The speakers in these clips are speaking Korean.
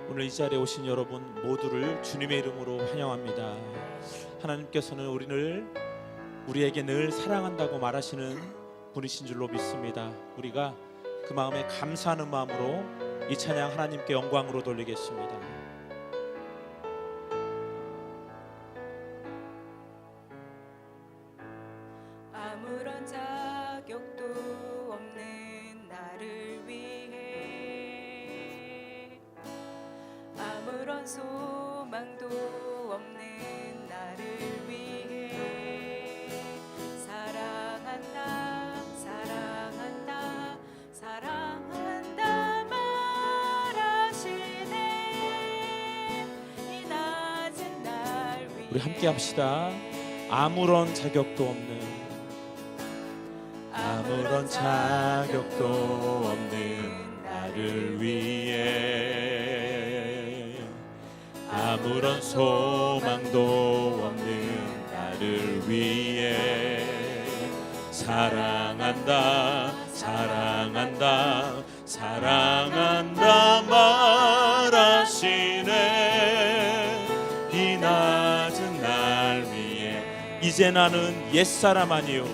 오늘 이 자리에 오신 여러분 모두를 주님의 이름으로 환영합니다. 하나님께서는 우리에게 늘 사랑한다고 말하시는 분이신 줄로 믿습니다. 우리가 그 마음에 감사하는 마음으로 이 찬양 하나님께 영광으로 돌리겠습니다. 아무런 자격도 없는 나를 위해, 아무런 소망도 없는 나를 위해 사랑한다 사랑한다 사랑한다 말하시네. 이 낮은 날 위해 우리 함께 합시다. 아무런 자격도 없는, 아무런 자격도 없는 나를 위해, 아무런 소망도 없는 나를 위해 사랑한다 사랑한다 사랑한다 말하시네. 이 낮은 날 위해 이제 나는 옛사람 아니요,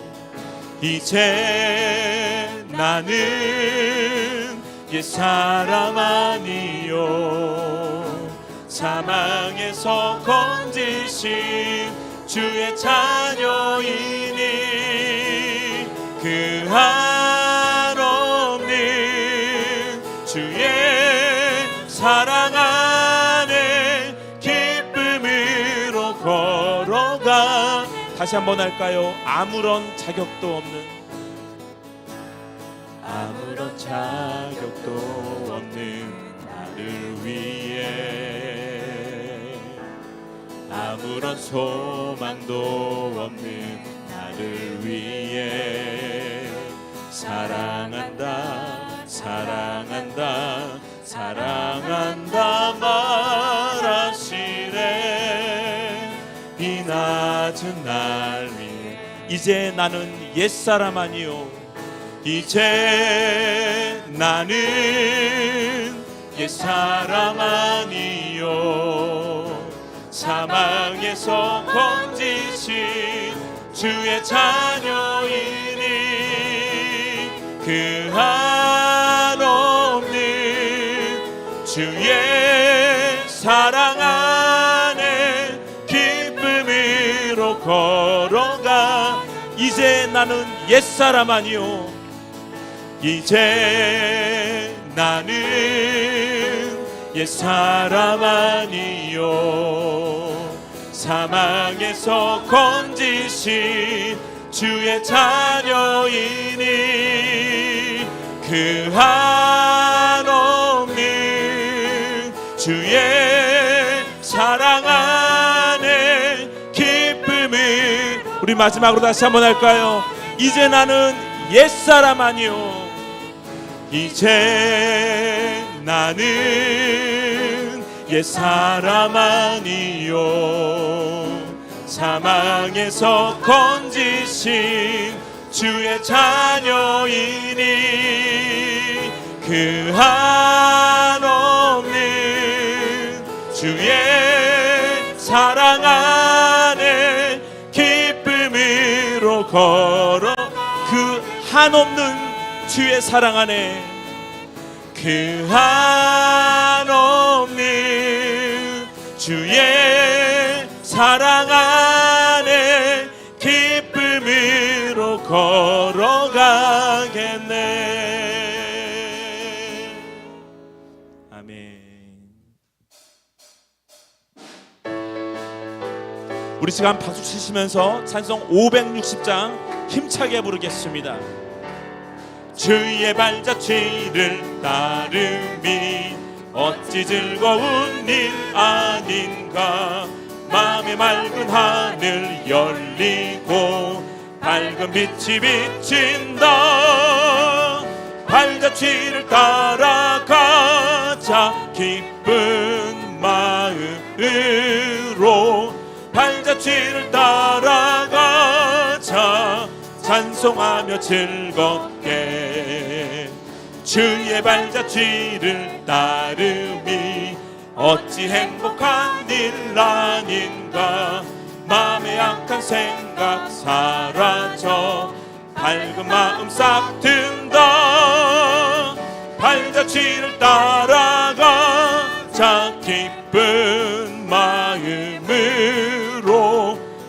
이제 나는 옛사람 아니요, 사망에서 건지신 주의 자녀이니 그 한없는 주의 사랑 안에 기쁨으로 걸어가. 다시 한번 할까요? 아무런 자격도 없는, 아무런 자격도 없는 나를 위해, 아무런 소망도 없는 나를 위해 사랑한다 사랑한다 사랑한다 말하시네. 이 낮은 날 위해 이제 나는 옛사람 아니요, 이제 나는 옛사람 아니요, 사망에서 건지신 주의 자녀이니 그 한없는 주의 사랑 안에 기쁨으로 걸어가. 이제 나는 옛사람 아니요, 이제 나는 옛사람 아니요, 사망에서 건지신 주의 자녀이니 그 한없는 주의 사랑 안에 기쁨을. 우리 마지막으로 다시 한번 할까요? 이제 나는 옛사람 아니요, 이제 나는 옛사람 아니요, 사망에서 건지신 주의 자녀이니 그 한없는 주의 사랑 안에 기쁨으로 걸어. 그 한없는 주의 사랑 안에, 그 한없는 주의 사랑 안에 기쁨으로 걸어가겠네. 아멘. 우리 시간 박수 치시면서 찬송 560장 힘차게 부르겠습니다. 주의 발자취를 따름이 어찌 즐거운 일 아닌가. 마음의 맑은 하늘 열리고 밝은 빛이 비친다. 발자취를 따라가자 기쁜 마음으로, 발자취를 따라가자 찬송하며 즐겁게. 주의 발자취를 따름이 어찌 행복한 일 아닌가. 마음의 약한 생각 사라져 밝은 마음 싹 든다. 발자취를 따라가 자 기쁜 마음으로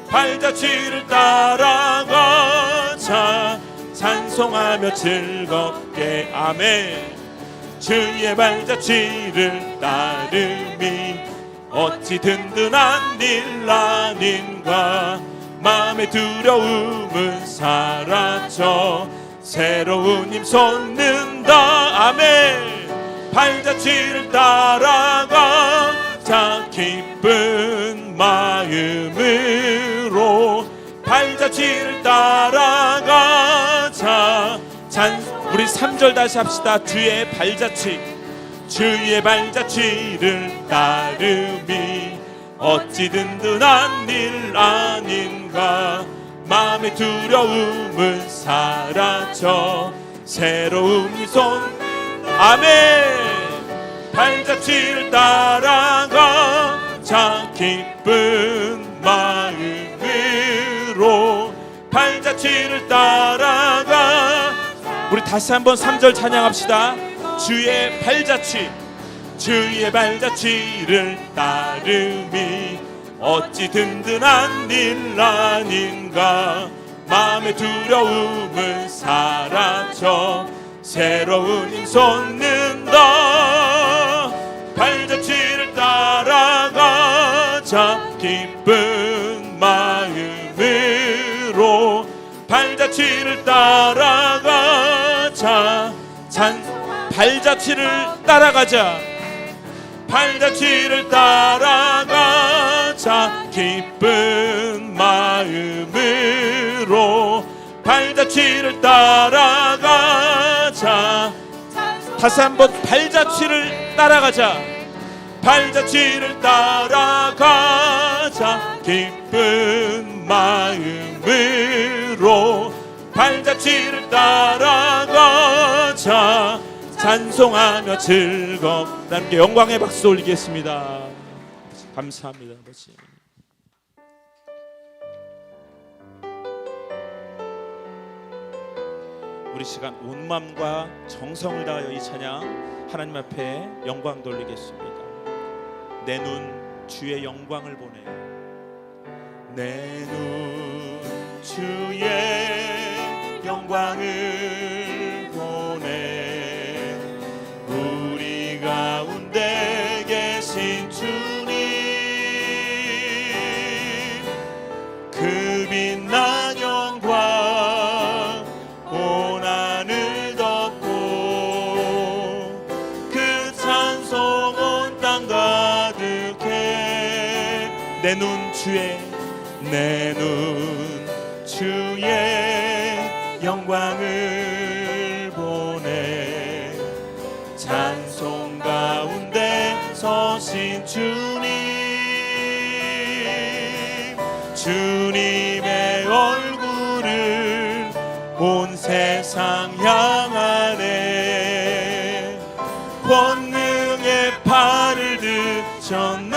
발자취를 따라가 자 찬송하며 즐겁게 아멘. 주의 발자취를 따름이 어찌 든든한 일 아닌가. 마음의 두려움은 사라져 새로운 힘 솟는다 아멘. 발자취를 따라가 자 기쁜 마음으로 발자취를 따라가 자 우리 3절 다시 합시다. 주의 발자취 주의 발자취를 따름이 어찌 든든한 일 아닌가. 마음의 두려움은 사라져 새로운 손 아멘. 발자취를 따라가 자 기쁜 마음으로 발자취를 따라가 우리 다시 한번 3절 찬양합시다. 주의 발자취 주의 발자취를 따름이 어찌 든든한 일 아닌가. 마음의 두려움은 사라져 새로운 힘 솟는다. 발자취를 따라가 자 기쁜 마음으로 발자취를 따라가 자 발자취를 따라가자. 발자취를 따라가자 기쁜 마음으로 발자취를 따라가자. 다시 한번 발자취를 따라가자. 발자취를 따라가자 기쁜 마음으로 발자취를 따라가자 찬송하며 즐겁다. 함께 영광의 박수 올리겠습니다. 감사합니다 아버지. 우리 시간 온 마음과 정성을 다하여 이 찬양 하나님 앞에 영광 돌리겠습니다. 내 눈 주의 영광을 보내. 내 눈 주의 영광을 보내. 우리 가운데 계신 주님 그 빛난 영광 온 하늘 덮고 그 찬송 온 땅 가득해. 내 눈 주의 영광을 보내. 찬송 가운데 서신 주님의 얼굴을 온 세상 향하네. 권능의 팔을 드셨네.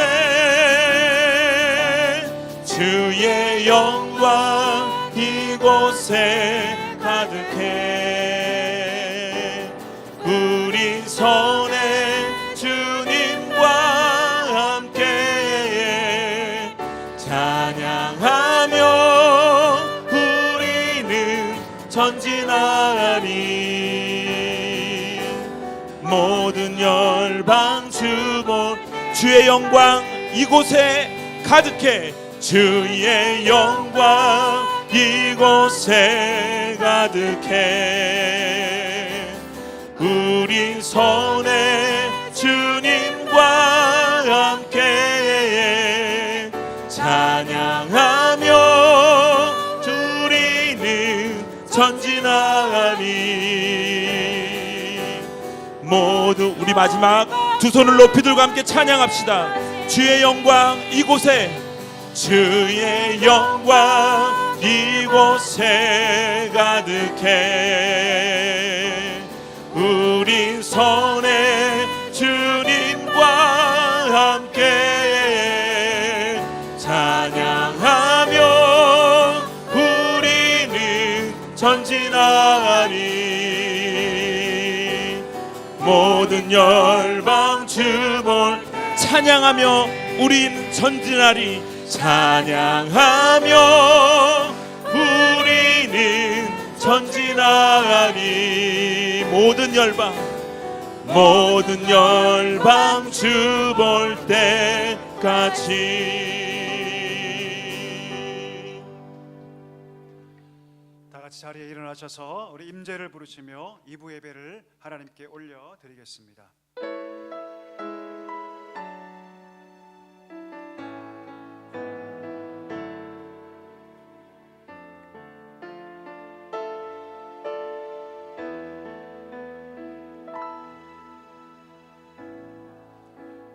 주의 영광 이곳에 가득해. 우리 손에 주님과 함께 찬양하며 우리는 전진하리. 모든 열방 주본 주의 영광 이곳에 가득해. 주의 영광 이곳에 가득해. 우리 손에 주님과 함께 찬양하며 우리는 전진하리. 모두 우리 마지막 두 손을 높이 들고 함께 찬양합시다. 주의 영광 이곳에. 주의 영광 이곳에 가득해. 우리 손에 주님과 모든 열방 주볼 찬양하며 우린 전진하리 찬양하며 우리는 전진하리 모든 열방 주볼 때까지. 다 같이 자리에 일어나셔서 우리 임재를 부르시며 2부 예배를 하나님께 올려 드리겠습니다.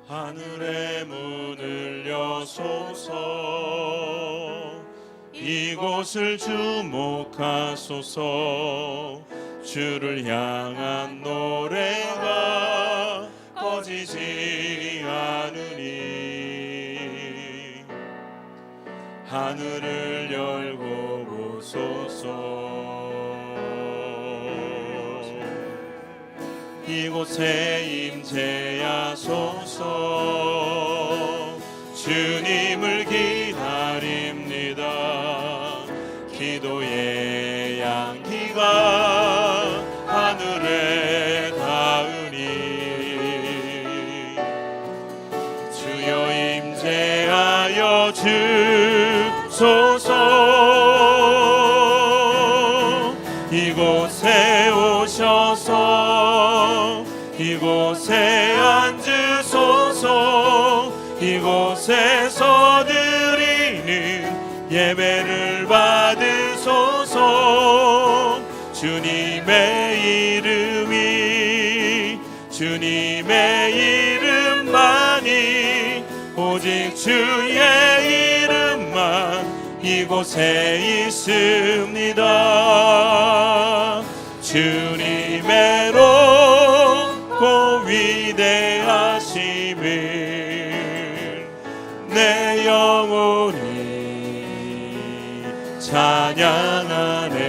하늘의 문을 여소서 이곳을 주목하소서 주를 향한 노래가 꺼지지 않으니 하늘을 열고 보소서 이곳에 임재하소서 주님을 기다립니다. 기도의 양기가 하늘에 닿으니 주여 임재하여 주소서 이곳에 오셔서 이곳에 앉으소서 이곳에서 드리는 예배를 받으소서 주님의 주님의 이름만이 오직 주의 이름만 이곳에 있습니다. 주님의 높고 위대하심을 내 영혼이 찬양하네.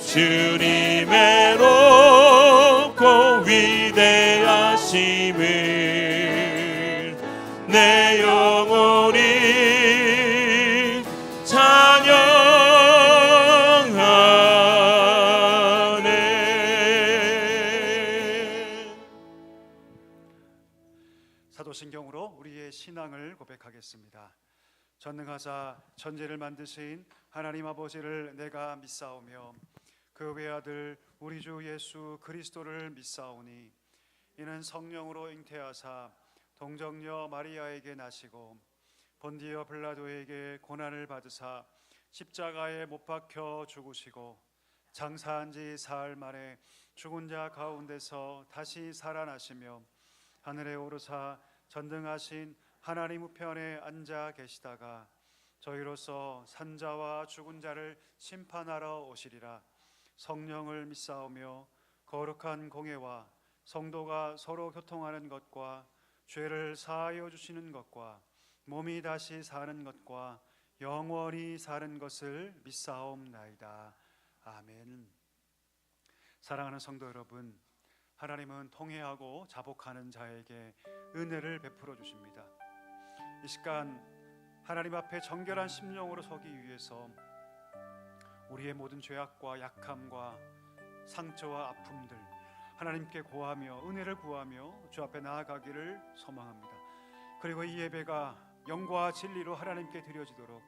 주님의 높고 위대하심을 내 영혼이 찬양하네. 사도신경으로 우리의 신앙을 고백하겠습니다. 전능하사 천지를 만드신 하나님 아버지를 내가 믿사오며 그 외아들 우리 주 예수 그리스도를 믿사오니 이는 성령으로 잉태하사 동정녀 마리아에게 나시고 본디어 빌라도에게 고난을 받으사 십자가에 못 박혀 죽으시고 장사한 지 사흘 만에 죽은 자 가운데서 다시 살아나시며 하늘에 오르사 전능하신 하나님 우편에 앉아 계시다가 저희로서 산자와 죽은 자를 심판하러 오시리라. 성령을 믿사오며 거룩한 공예와 성도가 서로 교통하는 것과 죄를 사하여 주시는 것과 몸이 다시 사는 것과 영원히 사는 것을 믿사옵나이다. 아멘. 사랑하는 성도 여러분, 하나님은 통회하고 자복하는 자에게 은혜를 베풀어 주십니다. 이 시간 하나님 앞에 정결한 심령으로 서기 위해서 우리의 모든 죄악과 약함과 상처와 아픔들 하나님께 고하며 은혜를 구하며 주 앞에 나아가기를 소망합니다. 그리고 이 예배가 영과 진리로 하나님께 드려지도록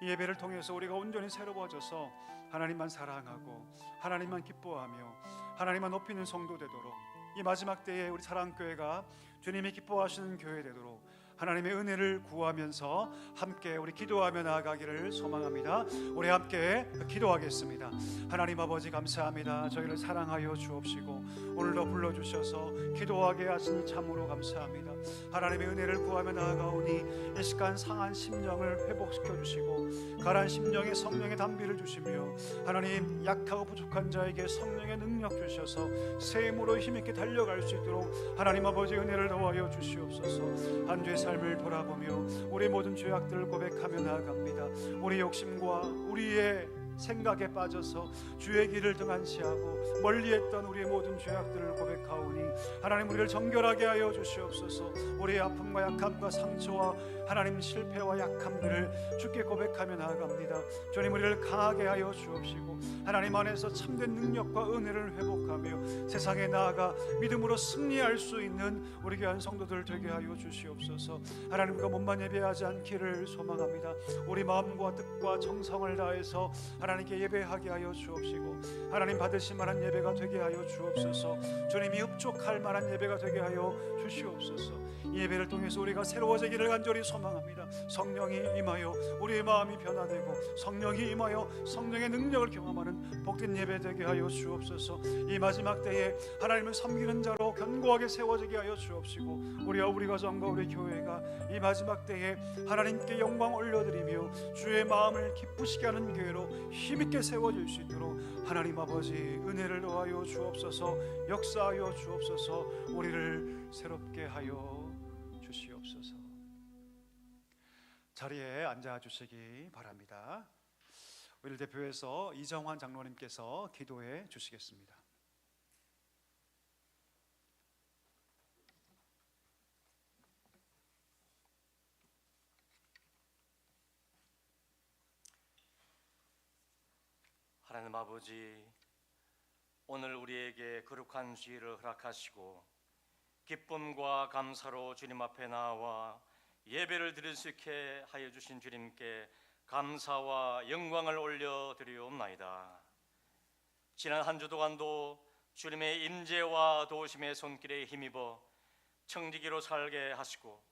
이 예배를 통해서 우리가 온전히 새로워져서 하나님만 사랑하고 하나님만 기뻐하며 하나님만 높이는 성도 되도록 이 마지막 때에 우리 사랑교회가 주님이 기뻐하시는 교회 되도록 하나님의 은혜를 구하면서 함께 우리 기도하며 나아가기를 소망합니다. 우리 함께 기도하겠습니다. 하나님 아버지 감사합니다. 저희를 사랑하여 주옵시고 오늘도 불러주셔서 기도하게 하시니 참으로 감사합니다. 하나님의 은혜를 구하며 나아가오니 이 시간 상한 심령을 회복시켜 주시고 가라앉은 심령에 성령의 담비를 주시며 하나님 약하고 부족한 자에게 성령의 능력 주셔서 새 힘으로 힘있게 달려갈 수 있도록 하나님 아버지 은혜를 더하여 주시옵소서. 한 주의 삶을 돌아보며 우리 모든 죄악들을 고백하며 나아갑니다. 우리 욕심과 우리의 생각에 빠져서 주의 길을 등한시하고 멀리했던 우리의 모든 죄악들을 고백하오니 하나님 우리를 정결하게 하여 주시옵소서. 우리의 아픔과 약함과 상처와 하나님 실패와 약함들을 주께 고백하며 나아갑니다. 주님 우리를 강하게 하여 주옵시고 하나님 안에서 참된 능력과 은혜를 회복하며 세상에 나아가 믿음으로 승리할 수 있는 우리 귀한 성도들 되게 하여 주시옵소서. 하나님과 몸만 예배하지 않기를 소망합니다. 우리 마음과 뜻과 정성을 다해서 하나님께 예배하게 하여 주옵시고 하나님 받으실 만한 예배가 되게 하여 주옵소서. 주님이 흡족할 만한 예배가 되게 하여 주시옵소서. 이 예배를 통해서 우리가 새로워지기를 간절히 소망합니다. 성령이 임하여 우리의 마음이 변화되고 성령이 임하여 성령의 능력을 경험하는 복된 예배 되게 하여 주옵소서. 이 마지막 때에 하나님을 섬기는 자로 견고하게 세워지게 하여 주옵시고 우리와 우리 가정과 우리 교회가 이 마지막 때에 하나님께 영광 올려드리며 주의 마음을 기쁘시게 하는 교회로 힘있게 세워질 수 있도록 하나님 아버지 은혜를 더하여 주옵소서. 역사하여 주옵소서. 우리를 새롭게 하여 주시옵소서. 자리에 앉아 주시기 바랍니다. 우리 대표에서 이정환 장로님께서 기도해 주시겠습니다. 하나님 아버지, 오늘 우리에게 거룩한 주일을 허락하시고 기쁨과 감사로 주님 앞에 나와 예배를 드릴 수 있게 하여 주신 주님께 감사와 영광을 올려드리옵나이다. 지난 한 주 동안도 주님의 임재와 도우심의 손길에 힘입어 청지기로 살게 하시고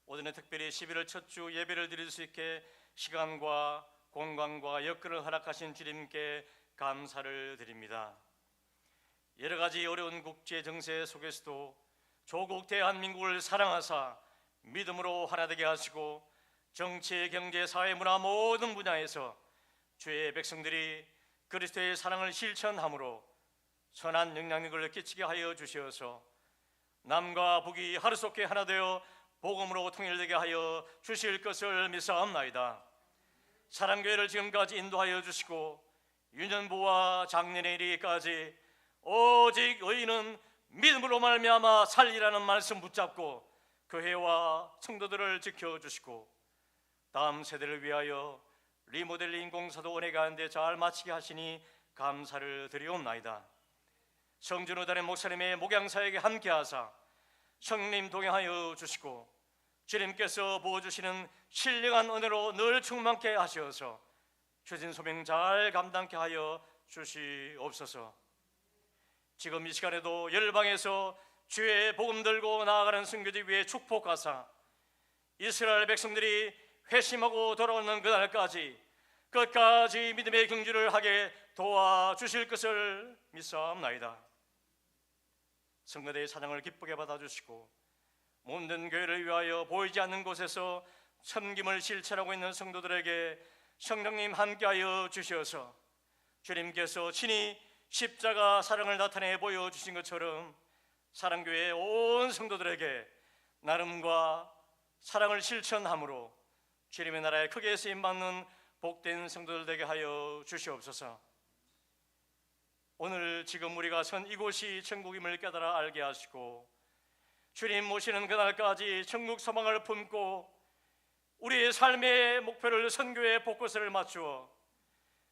오늘은 특별히 11월 첫 주 예배를 드릴 수 있게 시간과 공간과 여건을 허락하신 주님께 감사를 드립니다. 여러 가지 어려운 국제 정세 속에서도 조국 대한민국을 사랑하사 믿음으로 하나 되게 하시고 정치, 경제, 사회, 문화 모든 분야에서 주의 백성들이 그리스도의 사랑을 실천함으로 선한 영향력을 끼치게 하여 주시어서 남과 북이 하루속히 하나 되어 복음으로 통일되게 하여 주실 것을 믿사옵나이다. 사랑교회를 지금까지 인도하여 주시고 유년부와 장년의 이르기까지 오직 의인은 믿음으로 말미암아 살리라는 말씀 붙잡고 교회와 성도들을 지켜주시고 다음 세대를 위하여 리모델링 공사도 은혜 가운데 잘 마치게 하시니 감사를 드리옵나이다. 성준호단의 목사님의 목양사에게 함께하사 성님 동행하여 주시고 주님께서 부어주시는 신령한 은혜로 늘 충만케 하시어서 주신 소명 잘 감당케 하여 주시옵소서. 지금 이 시간에도 열방에서 주의 복음 들고 나아가는 선교지 위에 축복하사 이스라엘 백성들이 회심하고 돌아오는 그날까지 끝까지 믿음의 경주를 하게 도와주실 것을 믿사옵나이다. 성도들의 사랑을 기쁘게 받아주시고 모든 교회를 위하여 보이지 않는 곳에서 섬김을 실천하고 있는 성도들에게 성령님 함께하여 주셔서 주님께서 친히 십자가 사랑을 나타내 보여주신 것처럼 사랑교회 온 성도들에게 나름과 사랑을 실천함으로 주님의 나라에 크게 쓰임받는 복된 성도들 되게 하여 주시옵소서. 오늘 지금 우리가 선 이곳이 천국임을 깨달아 알게 하시고 주님 모시는 그날까지 천국 소망을 품고 우리의 삶의 목표를 선교의 포커스를 맞추어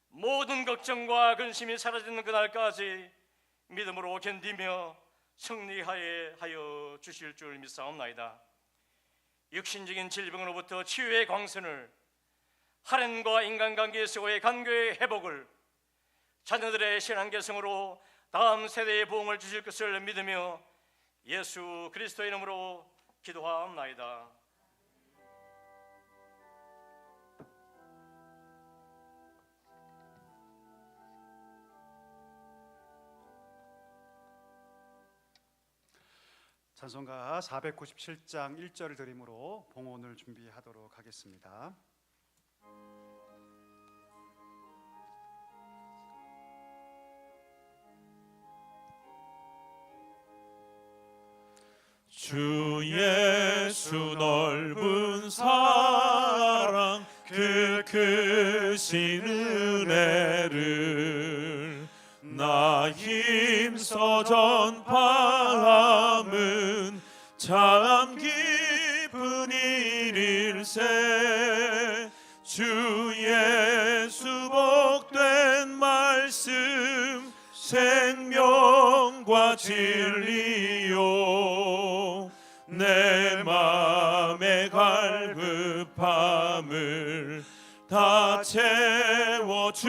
모든 걱정과 근심이 사라지는 그날까지 믿음으로 견디며 승리하게 하여 주실 줄 믿사옵나이다. 육신적인 질병으로부터 치유의 광선을, 하나님과 인간관계에서의 간교의 회복을, 자녀들의 신앙개성으로 다음 세대의 부흥을 주실 것을 믿으며 예수 그리스도의 이름으로 기도하옵나이다. 찬송가 497장 1절을 드림으로 봉헌을 준비하도록 하겠습니다. 주 예수 넓은 사랑 그 크신 은혜 땅에서 전파함은 참 기쁜 일일세. 주 예수 복된 말씀 생명과 진리요. 내 맘의 갈급함을 다 채워주시네.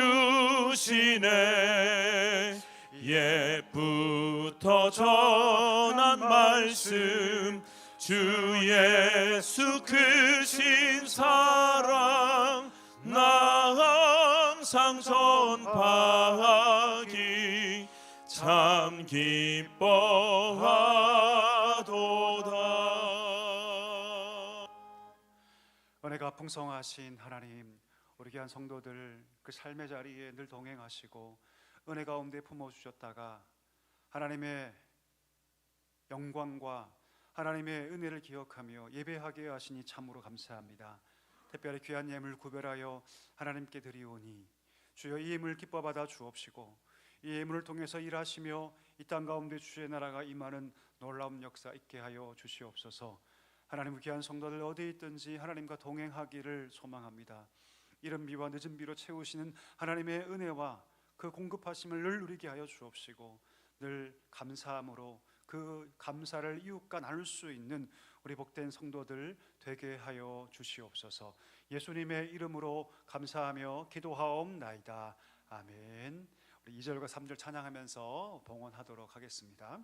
옛부터 전한 말씀 주 예수 크신 사랑 나 항상 전파하기 참 기뻐하도다. 은혜가 풍성하신 하나님, 우리 귀한 성도들 그 삶의 자리에 늘 동행하시고 은혜 가운데 품어주셨다가 하나님의 영광과 하나님의 은혜를 기억하며 예배하게 하시니 참으로 감사합니다. 특별히 귀한 예물 구별하여 하나님께 드리오니 주여 이 예물 기뻐 받아 주옵시고 이 예물을 통해서 일하시며 이 땅 가운데 주의 나라가 임하는 놀라운 역사 있게 하여 주시옵소서. 하나님 귀한 성도들 어디에 있든지 하나님과 동행하기를 소망합니다. 이른 비와 늦은 비로 채우시는 하나님의 은혜와 그 공급하심을 늘 누리게 하여 주옵시고 늘 감사함으로 그 감사를 이웃과 나눌 수 있는 우리 복된 성도들 되게 하여 주시옵소서. 예수님의 이름으로 감사하며 기도하옵나이다. 아멘. 우리 2절과 3절 찬양하면서 봉헌하도록 하겠습니다.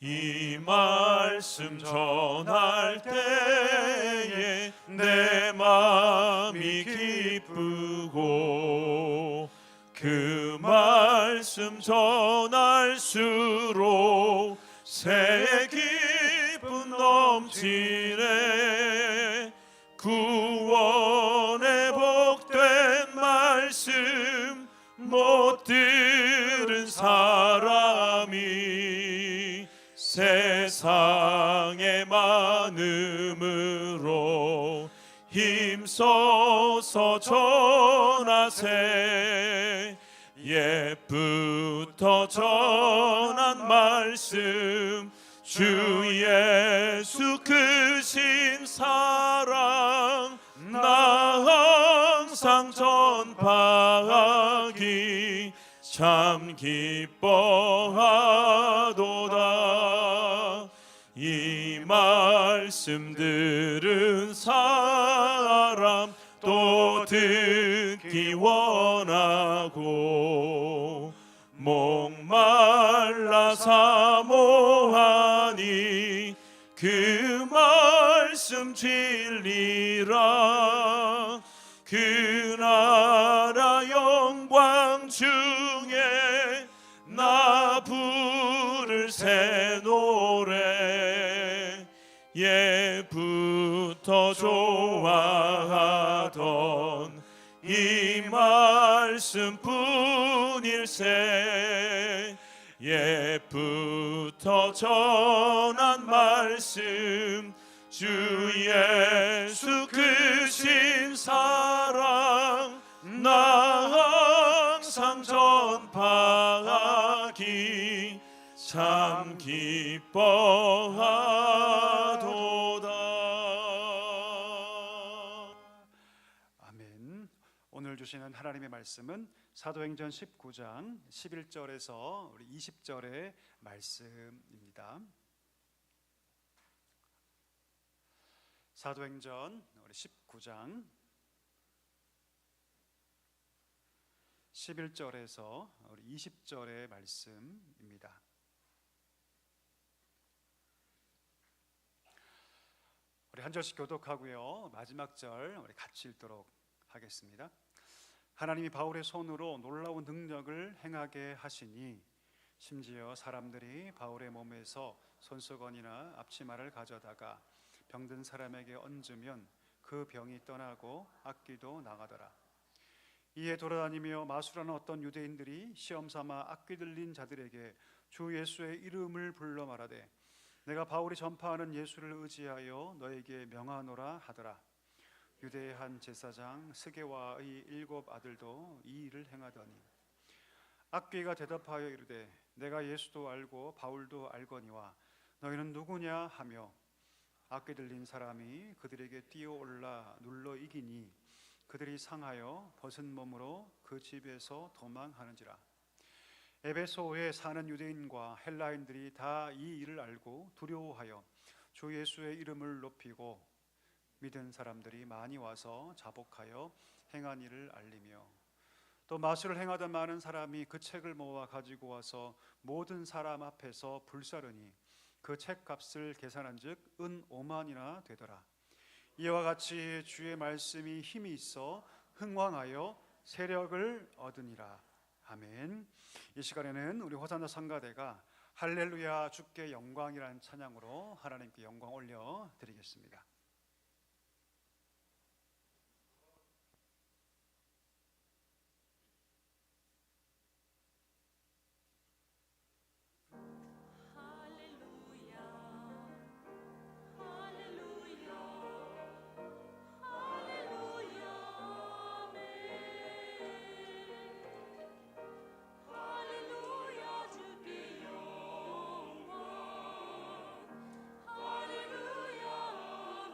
이 말씀 전할 때에 내 마음이 기쁘고 그 말씀 전할수록 새 기쁨 넘치네. 구원의 복된 말씀 못 들은 사람이 세상의 많음으로 힘써서 전하세. 옛부터 전한 말씀 주 예수 크신 사랑 나 항상 전파하기 참 기뻐하도다. 이 말씀 들은 사람 또 듣기 원하고 목말라 사모하니 그 말씀 진리라. 그 나라 영광 중에 나 부를 새 노래. 예부터 좋아하던 이 말씀뿐일세. 옛부터 전한 말씀 주 예수 크신 사랑 나 항상 전파하기 참 기뻐하도다. 아멘. 오늘 주시는 하나님의 말씀은 사도행전 19장 11절에서 우리 20절의 말씀입니다. 사도행전 우리 19장 11절에서 우리 20절의 말씀입니다. 우리 한 절씩 교독하고요. 마지막 절 우리 같이 읽도록 하겠습니다. 하나님이 바울의 손으로 놀라운 능력을 행하게 하시니 심지어 사람들이 바울의 몸에서 손수건이나 앞치마를 가져다가 병든 사람에게 얹으면 그 병이 떠나고 악귀도 나가더라. 이에 돌아다니며 마술하는 어떤 유대인들이 시험삼아 악귀 들린 자들에게 주 예수의 이름을 불러 말하되 내가 바울이 전파하는 예수를 의지하여 너에게 명하노라 하더라. 유대의 한 제사장 스게와의 7 아들도 이 일을 행하더니 악귀가 대답하여 이르되 내가 예수도 알고 바울도 알거니와 너희는 누구냐 하며 악귀 들린 사람이 그들에게 뛰어올라 눌러 이기니 그들이 상하여 벗은 몸으로 그 집에서 도망하는지라. 에베소에 사는 유대인과 헬라인들이 다 이 일을 알고 두려워하여 주 예수의 이름을 높이고 믿은 사람들이 많이 와서 자복하여 행한 일을 알리며 또 마술을 행하던 많은 사람이 그 책을 모아 가지고 와서 모든 사람 앞에서 불사르니 그 책값을 계산한즉 은 5만이나 되더라. 이와 같이 주의 말씀이 힘이 있어 흥왕하여 세력을 얻으니라. 아멘. 이 시간에는 우리 호산나 성가대가 할렐루야 주께 영광이라는 찬양으로 하나님께 영광 올려 드리겠습니다. 할렐루야 할렐루야 할렐루야 아멘 할렐루야 주께 영광 할렐루야 아멘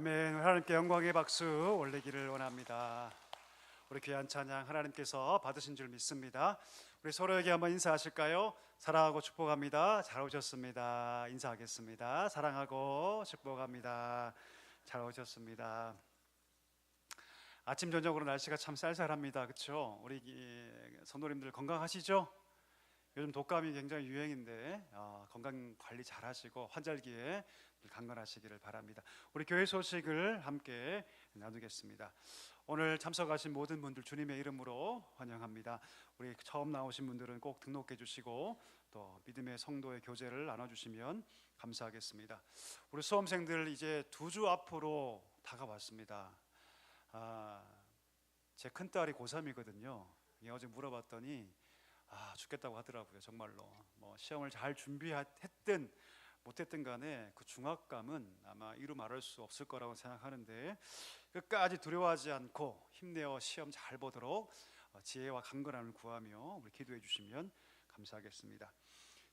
아멘. 하나님께 영광의 박수 올리기를 원합니다. 우리 귀한 찬양 하나님께서 받으신 줄 믿습니다. 우리 서로에게 한번 인사하실까요? 사랑하고 축복합니다. 잘 오셨습니다. 인사하겠습니다. 사랑하고 축복합니다. 잘 오셨습니다. 아침 저녁으로 날씨가 참 쌀쌀합니다. 그렇죠? 우리 성도님들 건강하시죠? 요즘 독감이 굉장히 유행인데 건강 관리 잘 하시고 환절기에 강건하시기를 바랍니다. 우리 교회 소식을 함께 나누겠습니다. 오늘 참석하신 모든 분들 주님의 이름으로 환영합니다. 우리 처음 나오신 분들은 꼭 등록해 주시고 또 믿음의 성도의 교제를 나눠주시면 감사하겠습니다. 우리 수험생들 이제 2주 앞으로 다가왔습니다. 제 큰딸이 고3이거든요. 어제 물어봤더니 죽겠다고 하더라고요. 정말로 뭐 시험을 잘 준비했든 못했든 간에 그 중압감은 아마 이루 말할 수 없을 거라고 생각하는데 끝까지 두려워하지 않고 힘내어 시험 잘 보도록 지혜와 강건함을 구하며 우리 기도해 주시면 감사하겠습니다.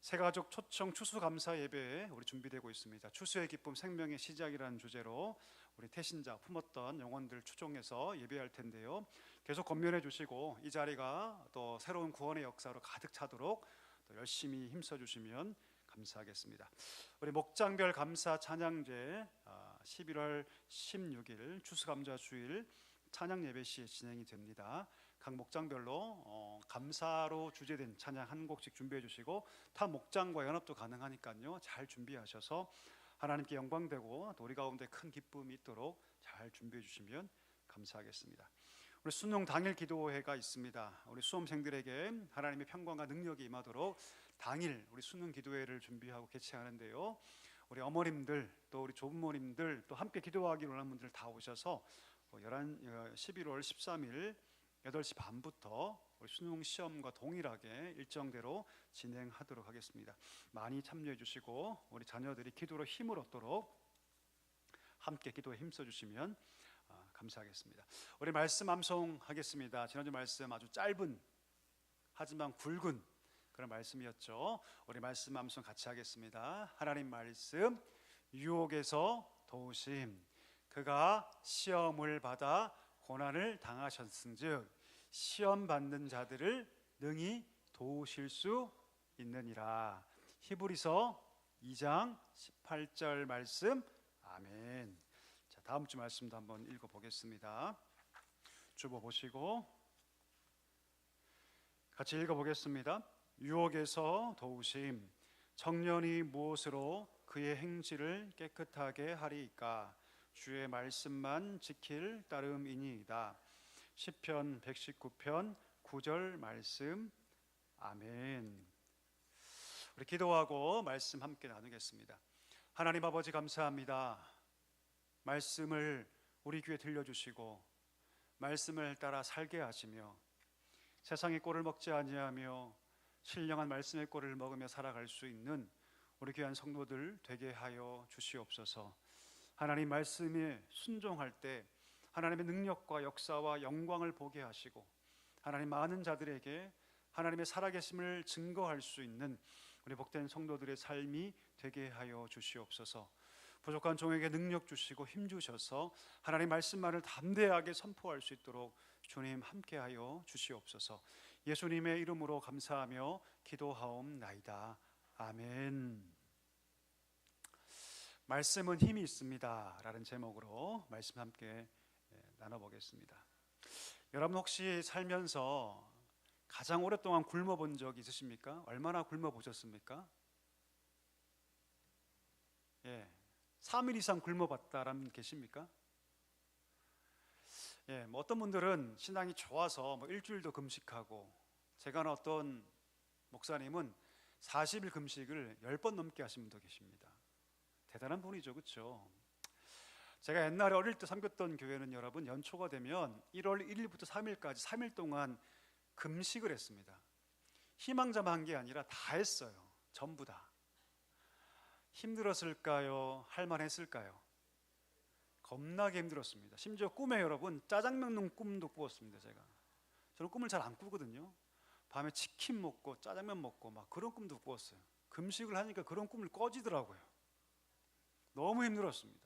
새가족 초청 추수감사 예배 우리 준비되고 있습니다. 추수의 기쁨 생명의 시작이라는 주제로 우리 태신자 품었던 영혼들 추종해서 예배할 텐데요. 계속 권면해 주시고 이 자리가 또 새로운 구원의 역사로 가득 차도록 또 열심히 힘써 주시면 감사하겠습니다. 우리 목장별 감사 찬양제 11월 16일 추수감사 주일 찬양 예배 시에 진행이 됩니다. 각 목장별로 감사로 주제된 찬양 한 곡씩 준비해 주시고 타 목장과 연합도 가능하니까요. 잘 준비하셔서 하나님께 영광되고 또 우리 가운데 큰 기쁨이 있도록 잘 준비해 주시면 감사하겠습니다. 우리 수능 당일 기도회가 있습니다. 우리 수험생들에게 하나님의 평강과 능력이 임하도록 당일 우리 수능 기도회를 준비하고 개최하는데요. 우리 어머님들 또 우리 조부모님들 또 함께 기도하기 원하는 분들 다 오셔서 11월 13일 8시 반부터 우리 수능 시험과 동일하게 일정대로 진행하도록 하겠습니다. 많이 참여해 주시고 우리 자녀들이 기도로 힘을 얻도록 함께 기도에 힘써 주시면 감사하겠습니다. 우리 말씀 암송하겠습니다. 지난주 말씀 아주 짧은 하지만 굵은 그런 말씀이었죠. 우리 말씀 암송 같이 하겠습니다. 하나님 말씀 유혹에서 도우심 그가 시험을 받아 고난을 당하셨은즉 시험 받는 자들을 능히 도우실 수 있느니라. 히브리서 2장 18절 말씀. 아멘. 자, 다음 주 말씀도 한번 읽어 보겠습니다. 주보 보시고 같이 읽어 보겠습니다. 유혹에서 도우심 청년이 무엇으로 그의 행실을 깨끗하게 하리이까 주의 말씀만 지킬 따름이니이다. 시편 119편 9절 말씀. 아멘. 우리 기도하고 말씀 함께 나누겠습니다. 하나님 아버지 감사합니다. 말씀을 우리 귀에 들려주시고 말씀을 따라 살게 하시며 세상의 꼴을 먹지 아니하며 신령한 말씀의 꼴을 먹으며 살아갈 수 있는 우리 귀한 성도들 되게 하여 주시옵소서. 하나님 말씀에 순종할 때 하나님의 능력과 역사와 영광을 보게 하시고 하나님 많은 자들에게 하나님의 살아계심을 증거할 수 있는 우리 복된 성도들의 삶이 되게 하여 주시옵소서. 부족한 종에게 능력 주시고 힘 주셔서 하나님 말씀만을 담대하게 선포할 수 있도록 주님 함께하여 주시옵소서. 예수님의 이름으로 감사하며 기도하옵나이다. 아멘. 말씀은 힘이 있습니다 라는 제목으로 말씀 함께 나눠보겠습니다. 여러분 혹시 살면서 가장 오랫동안 굶어본 적 있으십니까? 얼마나 굶어보셨습니까? 3일 이상 굶어봤다라는 분 계십니까? 뭐 어떤 분들은 신앙이 좋아서 일주일도 금식하고 제가 아는 어떤 목사님은 40일 금식을 10번 넘게 하신 분도 계십니다. 대단한 분이죠, 그렇죠? 제가 옛날에 어릴 때 섬겼던 교회는 여러분 연초가 되면 1월 1일부터 3일까지 3일 동안 금식을 했습니다. 희망자만 한 게 아니라 다 했어요. 전부 다. 힘들었을까요? 할만했을까요? 겁나게 힘들었습니다. 심지어 꿈에 여러분 짜장면 넣는 꿈도 꾸었습니다. 저는 꿈을 잘 안 꾸거든요. 밤에 치킨 먹고 짜장면 먹고 막 그런 꿈도 꾸었어요. 금식을 하니까 그런 꿈을 꺼지더라고요. 너무 힘들었습니다.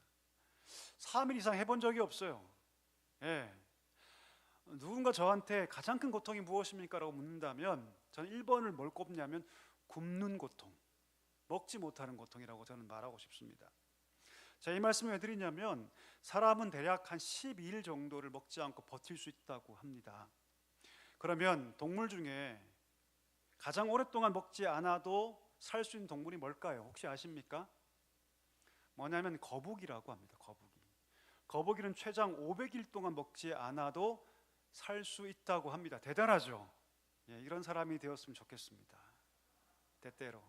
3일 이상 해본 적이 없어요. 예. 누군가 저한테 가장 큰 고통이 무엇입니까? 라고 묻는다면 저는 1번을 뭘 꼽냐면 굶는 고통, 먹지 못하는 고통이라고 저는 말하고 싶습니다. 자, 이 말씀을 왜 드리냐면 사람은 대략 한 12일 정도를 먹지 않고 버틸 수 있다고 합니다. 그러면 동물 중에 가장 오랫동안 먹지 않아도 살 수 있는 동물이 뭘까요? 혹시 아십니까? 뭐냐면 거북이라고 합니다. 거북이는 최장 500일 동안 먹지 않아도 살 수 있다고 합니다. 대단하죠? 예, 이런 사람이 되었으면 좋겠습니다. 때때로.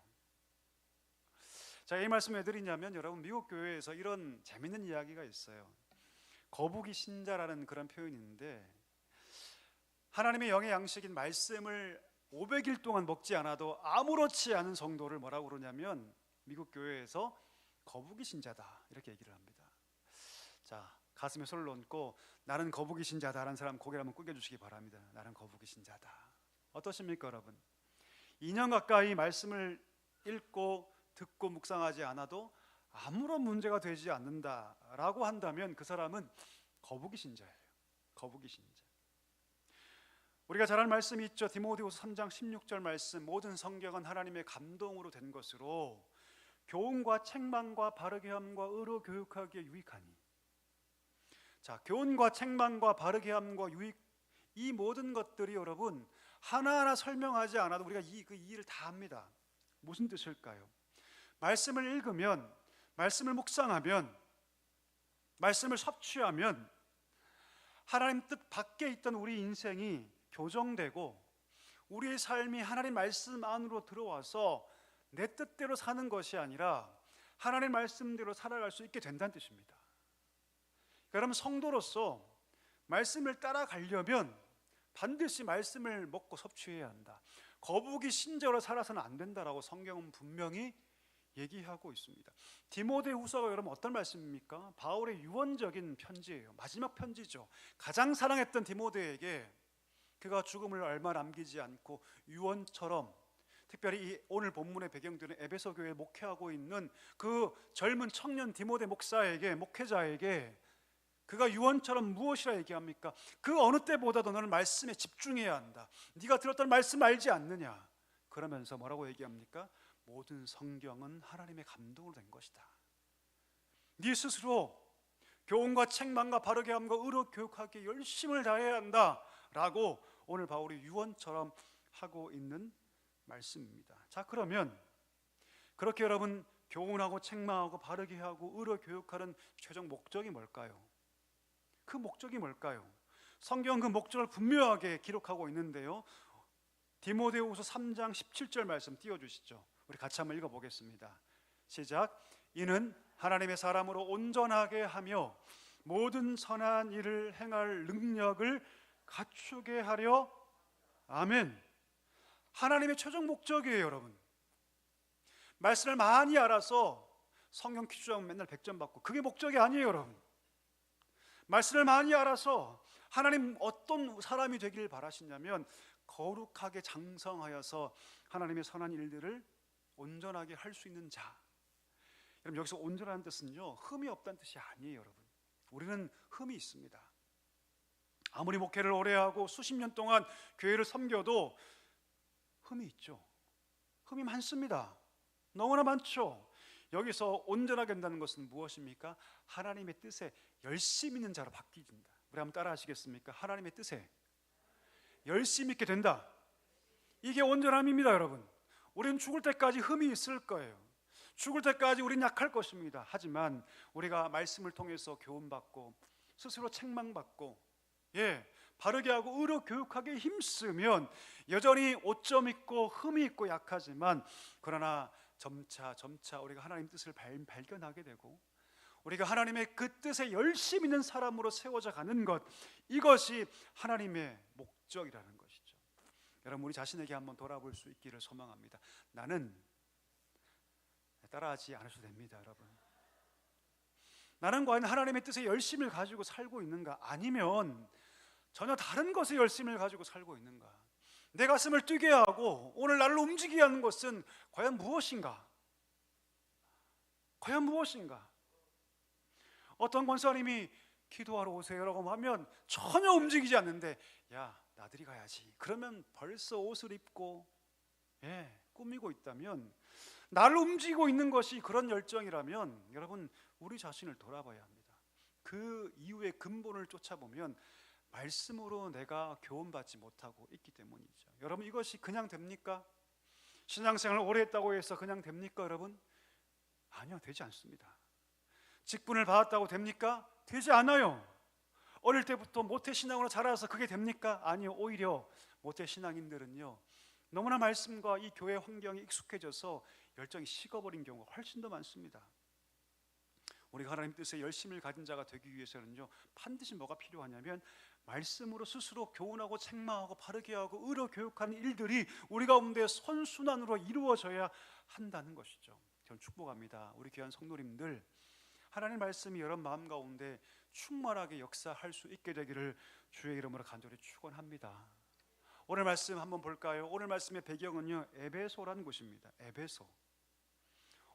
자, 이 말씀 왜 드리냐면 여러분, 미국 교회에서 이런 재밌는 이야기가 있어요. 거북이 신자라는 그런 표현이 있는데, 하나님의 영의 양식인 말씀을 500일 동안 먹지 않아도 아무렇지 않은 성도를 뭐라고 그러냐면 미국 교회에서 거북이 신자다 이렇게 얘기를 합니다. 자, 가슴에 손을 얹고 나는 거북이 신자다라는 사람 고개를 한번 끄겨주시기 바랍니다. 나는 거북이 신자다. 어떠십니까 여러분? 2년 가까이 말씀을 읽고 듣고 묵상하지 않아도 아무런 문제가 되지 않는다라고 한다면 그 사람은 거북이 신자예요. 거북이 신자. 우리가 잘 아는 말씀이 있죠. 디모데후서 3장 16절 말씀, 모든 성경은 하나님의 감동으로 된 것으로 교훈과 책망과 바르게 함과 의로 교육하기에 유익하니. 자, 교훈과 책망과 바르게 함과 유익, 이 모든 것들이 여러분 하나하나 설명하지 않아도 우리가 그 이해를 다 합니다. 무슨 뜻일까요? 말씀을 읽으면, 말씀을 묵상하면, 말씀을 섭취하면 하나님 뜻 밖에 있던 우리 인생이 교정되고 우리의 삶이 하나님 말씀 안으로 들어와서 내 뜻대로 사는 것이 아니라 하나님 말씀대로 살아갈 수 있게 된다는 뜻입니다. 여러분, 성도로서 말씀을 따라가려면 반드시 말씀을 먹고 섭취해야 한다. 거북이 신자로 살아서는 안 된다라고 성경은 분명히 얘기하고 있습니다. 디모데후서가 여러분 어떤 말씀입니까? 바울의 유언적인 편지예요. 마지막 편지죠. 가장 사랑했던 디모데에게 그가 죽음을 얼마 남기지 않고 유언처럼, 특별히 이 오늘 본문의 배경되는 에베소 교회에 목회하고 있는 그 젊은 청년 디모데 목사에게, 목회자에게 그가 유언처럼 무엇이라 얘기합니까? 그 어느 때보다도 너는 말씀에 집중해야 한다. 네가 들었던 말씀 알지 않느냐? 그러면서 뭐라고 얘기합니까? 모든 성경은 하나님의 감동으로 된 것이다. 네 스스로 교훈과 책망과 바르게 함과 의로 교육하기에 열심을 다해야 한다라고 오늘 바울이 유언처럼 하고 있는 말씀입니다. 자, 그러면 그렇게 여러분 교훈하고 책망하고 바르게 하고 의로 교육하는 최종 목적이 뭘까요? 그 목적이 뭘까요? 성경은 그 목적을 분명하게 기록하고 있는데요. 디모데후서 3장 17절 말씀 띄워주시죠. 우리 같이 한번 읽어보겠습니다. 시작. 이는 하나님의 사람으로 온전하게 하며 모든 선한 일을 행할 능력을 갖추게 하려. 아멘. 하나님의 최종 목적이에요, 여러분. 말씀을 많이 알아서 성경 퀴즈하면 맨날 100점 받고, 그게 목적이 아니에요, 여러분. 말씀을 많이 알아서 하나님 어떤 사람이 되기를 바라시냐면 거룩하게 장성하여서 하나님의 선한 일들을 온전하게 할 수 있는 자. 여러분, 여기서 온전한 뜻은요, 흠이 없다는 뜻이 아니에요, 여러분. 우리는 흠이 있습니다. 아무리 목회를 오래 하고 수십 년 동안 교회를 섬겨도 흠이 있죠. 흠이 많습니다. 너무나 많죠. 여기서 온전하게 된다는 것은 무엇입니까? 하나님의 뜻에 열심 있는 자로 바뀌진다. 우리 한번 따라 하시겠습니까? 하나님의 뜻에 열심 있게 된다. 이게 온전함입니다, 여러분. 우리는 죽을 때까지 흠이 있을 거예요. 죽을 때까지 우리는 약할 것입니다. 하지만 우리가 말씀을 통해서 교훈받고 스스로 책망받고, 바르게 하고 의로 교육하게 힘쓰면 여전히 오점 있고 흠이 있고 약하지만, 그러나 점차 우리가 하나님 뜻을 발견하게 되고 우리가 하나님의 그 뜻에 열심 있는 사람으로 세워져 가는 것, 이것이 하나님의 목적이라는 것이죠. 여러분, 우리 자신에게 한번 돌아볼 수 있기를 소망합니다. 나는 따라하지 않으셔도 됩니다, 여러분. 나는 과연 하나님의 뜻에 열심을 가지고 살고 있는가? 아니면 전혀 다른 것에 열심을 가지고 살고 있는가? 내 가슴을 뛰게 하고 오늘 나를 움직이게 하는 것은 과연 무엇인가? 과연 무엇인가? 어떤 권사님이 기도하러 오세요라고 하면 전혀 움직이지 않는데, 야, 나들이 가야지. 그러면 벌써 옷을 입고 꾸미고 있다면, 나를 움직이고 있는 것이 그런 열정이라면 여러분, 우리 자신을 돌아봐야 합니다. 그 이후의 근본을 쫓아보면 말씀으로 내가 교훈받지 못하고 있기 때문이죠. 여러분, 이것이 그냥 됩니까? 신앙생활을 오래 했다고 해서 그냥 됩니까 여러분? 아니요, 되지 않습니다. 직분을 받았다고 됩니까? 되지 않아요. 어릴 때부터 모태신앙으로 자라서 그게 됩니까? 아니요, 오히려 모태신앙인들은요, 너무나 말씀과 이 교회 환경에 익숙해져서 열정이 식어버린 경우가 훨씬 더 많습니다. 우리가 하나님 뜻에 열심을 가진 자가 되기 위해서는요, 반드시 뭐가 필요하냐면 말씀으로 스스로 교훈하고 책망하고 바르게 하고 의로 교육하는 일들이 우리 가운데 선순환으로 이루어져야 한다는 것이죠. 저는 축복합니다. 우리 귀한 성도님들, 하나님 말씀이 여러분 마음 가운데 충만하게 역사할 수 있게 되기를 주의 이름으로 간절히 축원합니다. 오늘 말씀 한번 볼까요? 오늘 말씀의 배경은요, 에베소라는 곳입니다. 에베소.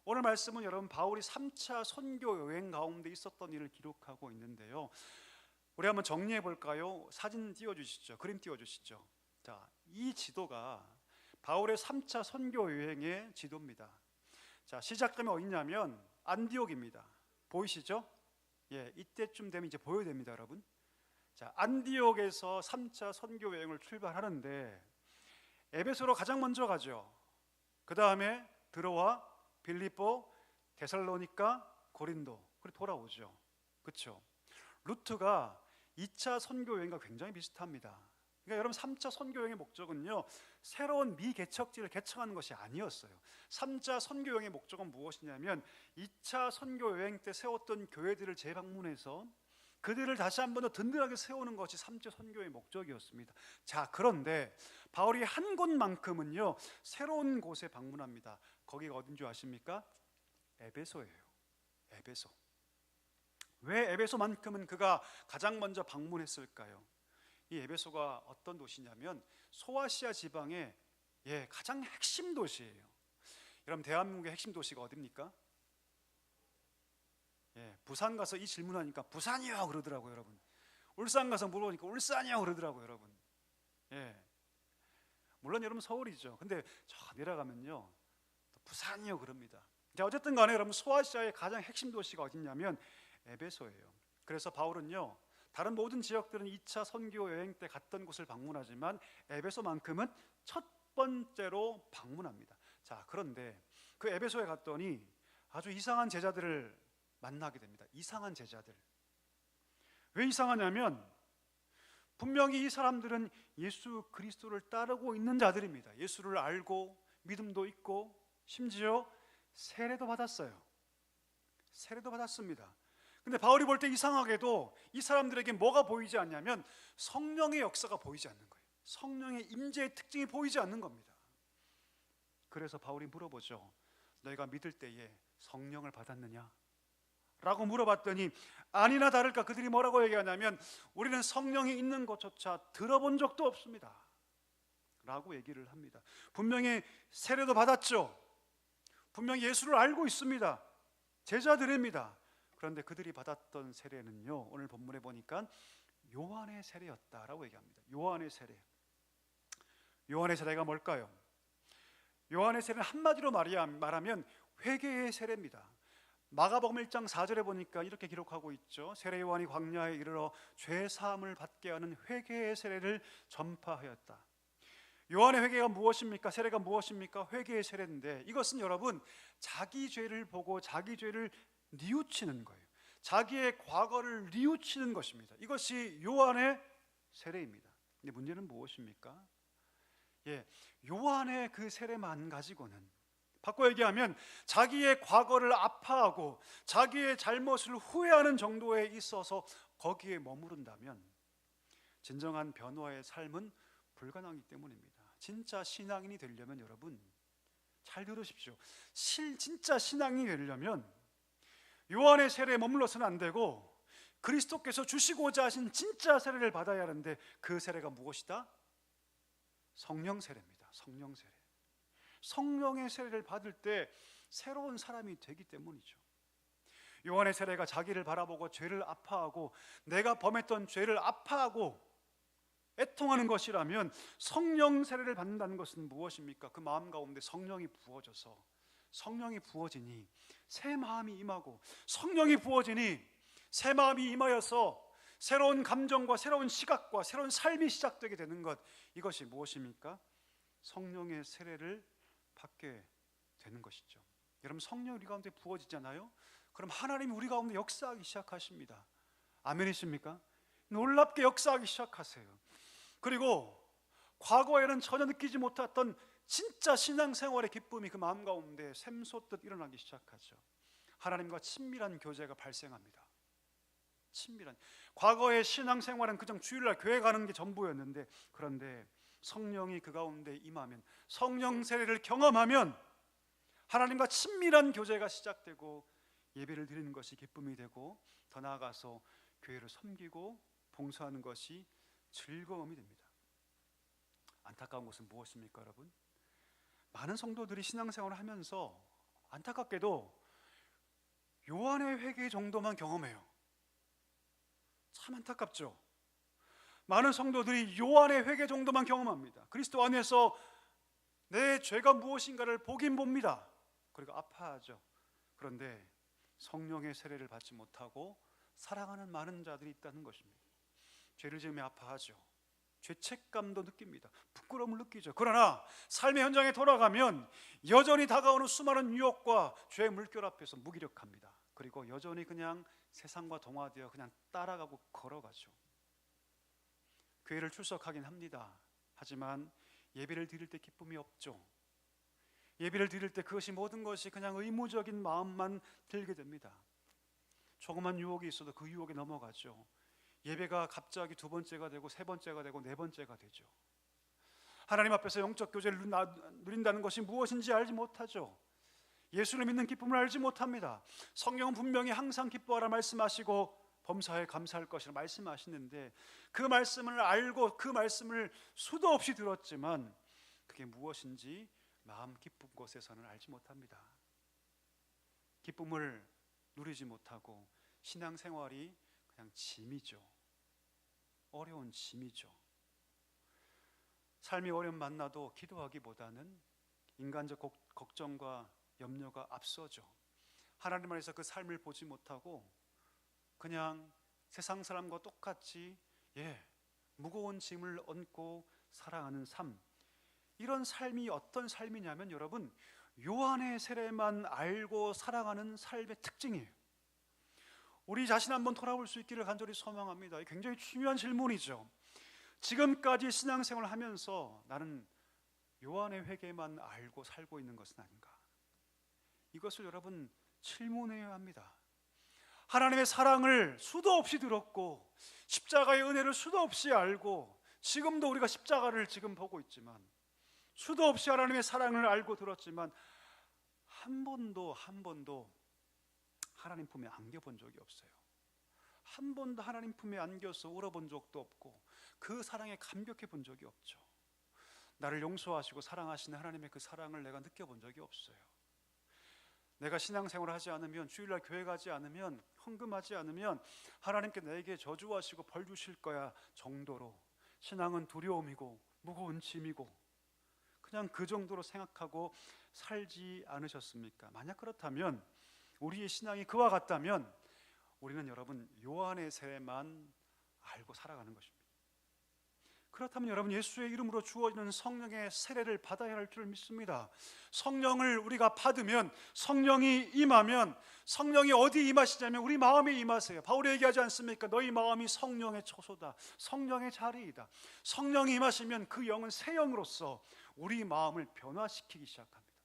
오늘 말씀은 여러분 바울이 3차 선교 여행 가운데 있었던 일을 기록하고 있는데요, 우리 한번 정리해 볼까요? 사진 띄워주시죠. 그림 띄워주시죠. 자, 이 지도가 바울의 3차 선교 여행의 지도입니다. 자, 시작점이 어디냐면 안디옥입니다. 보이시죠? 이때쯤 되면 이제 보여야 됩니다, 여러분. 자, 안디옥에서 3차 선교 여행을 출발하는데 에베소로 가장 먼저 가죠. 그 다음에 들어와 빌립보, 데살로니가, 고린도, 그리고 돌아오죠. 그렇죠? 루트가 2차 선교 여행과 굉장히 비슷합니다. 그러니까 여러분, 3차 선교 여행의 목적은요, 새로운 미개척지를 개척하는 것이 아니었어요. 3차 선교 여행의 목적은 무엇이냐면 2차 선교 여행 때 세웠던 교회들을 재방문해서 그들을 다시 한 번 더 든든하게 세우는 것이 3차 선교의 목적이었습니다. 자, 그런데 바울이 한 곳만큼은요, 새로운 곳에 방문합니다. 거기가 어딘 줄 아십니까? 에베소예요. 에베소. 왜 에베소만큼은 그가 가장 먼저 방문했을까요? 이 에베소가 어떤 도시냐면 소아시아 지방의 가장 핵심 도시예요. 여러분, 대한민국의 핵심 도시가 어디입니까? 부산 가서 이 질문하니까 부산이요 그러더라고요, 여러분. 울산 가서 물어보니까 울산이요 그러더라고요, 여러분. 물론 여러분 서울이죠. 근데 저 내려가면요, 또 부산이요 그럽니다. 자, 어쨌든 간에 여러분, 소아시아의 가장 핵심 도시가 어디냐면 에베소예요. 그래서 바울은요, 다른 모든 지역들은 2차 선교 여행 때 갔던 곳을 방문하지만 에베소만큼은 첫 번째로 방문합니다. 자, 그런데 그 에베소에 갔더니 아주 이상한 제자들을 만나게 됩니다. 이상한 제자들. 왜 이상하냐면 분명히 이 사람들은 예수 그리스도를 따르고 있는 자들입니다. 예수를 알고 믿음도 있고 심지어 세례도 받았어요. 세례도 받았습니다. 근데 바울이 볼 때 이상하게도 이 사람들에게 뭐가 보이지 않냐면 성령의 역사가 보이지 않는 거예요. 성령의 임재의 특징이 보이지 않는 겁니다. 그래서 바울이 물어보죠. 너희가 믿을 때에 성령을 받았느냐? 라고 물어봤더니 아니나 다를까 그들이 뭐라고 얘기하냐면 우리는 성령이 있는 것조차 들어본 적도 없습니다 라고 얘기를 합니다. 분명히 세례도 받았죠. 분명히 예수를 알고 있습니다. 제자들입니다. 그런데 그들이 받았던 세례는요, 오늘 본문에 보니까 요한의 세례였다라고 얘기합니다. 요한의 세례. 요한의 세례가 뭘까요? 요한의 세례는 한마디로 말하면 회개의 세례입니다. 마가복음 1장 4절에 보니까 이렇게 기록하고 있죠. 세례 요한이 광야에 이르러 죄 사함을 받게 하는 회개의 세례를 전파하였다. 요한의 회개가 무엇입니까? 세례가 무엇입니까? 회개의 세례인데 이것은 여러분 자기 죄를 보고 자기 죄를 뉘우치는 거예요. 자기의 과거를 뉘우치는 것입니다. 이것이 요한의 세례입니다. 근데 문제는 무엇입니까? 요한의 그 세례만 가지고는, 바꿔 얘기하면 자기의 과거를 아파하고 자기의 잘못을 후회하는 정도에 있어서 거기에 머무른다면 진정한 변화의 삶은 불가능하기 때문입니다. 진짜 신앙인이 되려면 여러분 잘 들으십시오. 진짜 신앙인이 되려면 요한의 세례에 머물러서는 안 되고 그리스도께서 주시고자 하신 진짜 세례를 받아야 하는데 그 세례가 무엇이다? 성령 세례입니다. 성령 세례. 성령의 세례를 받을 때 새로운 사람이 되기 때문이죠. 요한의 세례가 자기를 바라보고 죄를 아파하고 내가 범했던 죄를 아파하고 애통하는 것이라면 성령 세례를 받는다는 것은 무엇입니까? 그 마음 가운데 성령이 부어져서 성령이 부어지니 새 마음이 임하고 성령이 부어지니 새 마음이 임하여서 새로운 감정과 새로운 시각과 새로운 삶이 시작되게 되는 것, 이것이 무엇입니까? 성령의 세례를 받게 되는 것이죠. 여러분, 성령이 우리 가운데 부어지잖아요. 그럼 하나님이 우리 가운데 역사하기 시작하십니다. 아멘이십니까? 놀랍게 역사하기 시작하세요. 그리고 과거에는 전혀 느끼지 못했던 진짜 신앙생활의 기쁨이 그 마음 가운데 샘솟듯 일어나기 시작하죠. 하나님과 친밀한 교제가 발생합니다. 친밀한, 과거의 신앙생활은 그냥 주일날 교회 가는 게 전부였는데, 그런데 성령이 그 가운데 임하면, 성령 세례를 경험하면 하나님과 친밀한 교제가 시작되고 예배를 드리는 것이 기쁨이 되고, 더 나아가서 교회를 섬기고 봉사하는 것이 즐거움이 됩니다. 안타까운 것은 무엇입니까, 여러분? 많은 성도들이 신앙생활을 하면서 안타깝게도 요한의 회개 정도만 경험해요. 참 안타깝죠. 많은 성도들이 요한의 회개 정도만 경험합니다. 그리스도 안에서 내 죄가 무엇인가를 보긴 봅니다. 그리고 아파하죠. 그런데 성령의 세례를 받지 못하고 살아가는 많은 자들이 있다는 것입니다. 죄를 지으며 아파하죠. 죄책감도 느낍니다. 부끄러움을 느끼죠. 그러나 삶의 현장에 돌아가면 여전히 다가오는 수많은 유혹과 죄의 물결 앞에서 무기력합니다. 그리고 여전히 그냥 세상과 동화되어 그냥 따라가고 걸어가죠. 교회를 출석하긴 합니다. 하지만 예배를 드릴 때 기쁨이 없죠. 예배를 드릴 때 그것이 모든 것이 그냥 의무적인 마음만 들게 됩니다. 조그만 유혹이 있어도 그 유혹에 넘어가죠. 예배가 갑자기 두 번째가 되고 세 번째가 되고 네 번째가 되죠. 하나님 앞에서 영적 교제를 누린다는 것이 무엇인지 알지 못하죠. 예수를 믿는 기쁨을 알지 못합니다. 성경은 분명히 항상 기뻐하라 말씀하시고 범사에 감사할 것이라 말씀하시는데, 그 말씀을 알고 그 말씀을 수도 없이 들었지만 그게 무엇인지 마음 깊은 곳에서는 알지 못합니다. 기쁨을 누리지 못하고 신앙생활이 그냥 짐이죠. 어려운 짐이죠. 삶이 어려움 만나도 기도하기보다는 인간적 걱정과 염려가 앞서죠. 하나님 안에서 그 삶을 보지 못하고 그냥 세상 사람과 똑같이 무거운 짐을 얹고 살아가는 삶, 이런 삶이 어떤 삶이냐면 여러분, 요한의 세례만 알고 살아가는 삶의 특징이에요. 우리 자신 한번 돌아볼 수 있기를 간절히 소망합니다. 굉장히 중요한 질문이죠. 지금까지 신앙생활을 하면서 나는 요한의 회개만 알고 살고 있는 것은 아닌가? 이것을 여러분 질문해야 합니다. 하나님의 사랑을 수도 없이 들었고 십자가의 은혜를 수도 없이 알고, 지금도 우리가 십자가를 지금 보고 있지만 수도 없이 하나님의 사랑을 알고 들었지만 한 번도 하나님 품에 안겨본 적이 없어요. 한 번도 하나님 품에 안겨서 울어본 적도 없고 그 사랑에 감격해 본 적이 없죠. 나를 용서하시고 사랑하시는 하나님의 그 사랑을 내가 느껴본 적이 없어요. 내가 신앙생활을 하지 않으면, 주일날 교회 가지 않으면, 헌금하지 않으면 하나님께 내게 저주하시고 벌 주실 거야 정도로 신앙은 두려움이고 무거운 짐이고 그냥 그 정도로 생각하고 살지 않으셨습니까? 만약 그렇다면, 우리의 신앙이 그와 같다면 우리는 여러분 요한의 세례만 알고 살아가는 것입니다. 그렇다면 여러분, 예수의 이름으로 주어지는 성령의 세례를 받아야 할 줄 믿습니다. 성령을 우리가 받으면, 성령이 임하면, 성령이 어디 임하시냐면 우리 마음에 임하세요. 바울이 얘기하지 않습니까? 너희 마음이 성령의 처소다, 성령의 자리이다. 성령이 임하시면 그 영은 새 영으로서 우리 마음을 변화시키기 시작합니다.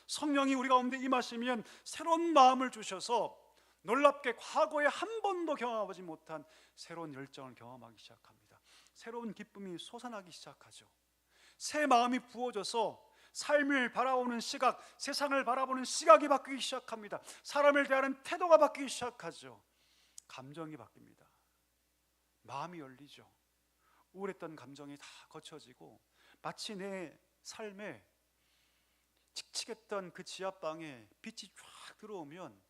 성령이 우리 가운데 임하시면 새로운 마음을 주셔서 놀랍게 과거에 한 번도 경험하지 못한 새로운 열정을 경험하기 시작합니다. 새로운 기쁨이 솟아나기 시작하죠. 새 마음이 부어져서 삶을 바라보는 시각, 세상을 바라보는 시각이 바뀌기 시작합니다. 사람을 대하는 태도가 바뀌기 시작하죠. 감정이 바뀝니다. 마음이 열리죠. 우울했던 감정이 다 거쳐지고 마치 내 삶에 칙칙했던 그 지하방에 빛이 쫙 들어오면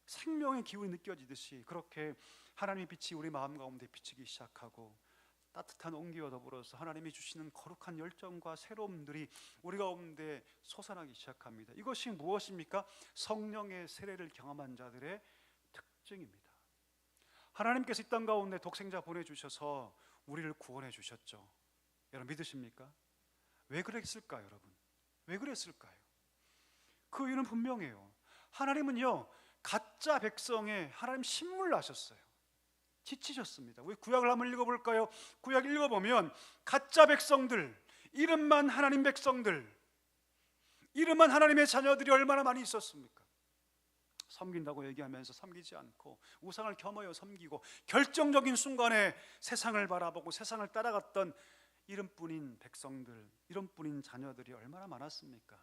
생명의 기운이 느껴지듯이 그렇게 하나님의 빛이 우리 마음 가운데 비치기 시작하고 따뜻한 온기와 더불어서 하나님이 주시는 거룩한 열정과 새로움들이 우리 가운데 솟아나기 시작합니다. 이것이 무엇입니까? 성령의 세례를 경험한 자들의 특징입니다. 하나님께서 이 땅 가운데 독생자 보내주셔서 우리를 구원해 주셨죠. 여러분 믿으십니까? 왜 그랬을까요, 여러분? 왜 그랬을까요? 그 이유는 분명해요. 하나님은요, 가짜 백성에 하나님 신물 나셨어요. 지치셨습니다. 우리 구약을 한번 읽어볼까요? 구약 읽어보면 가짜 백성들, 이름만 하나님 백성들, 이름만 하나님의 자녀들이 얼마나 많이 있었습니까? 섬긴다고 얘기하면서 섬기지 않고 우상을 겸하여 섬기고 결정적인 순간에 세상을 바라보고 세상을 따라갔던 이름뿐인 백성들, 이름뿐인 자녀들이 얼마나 많았습니까?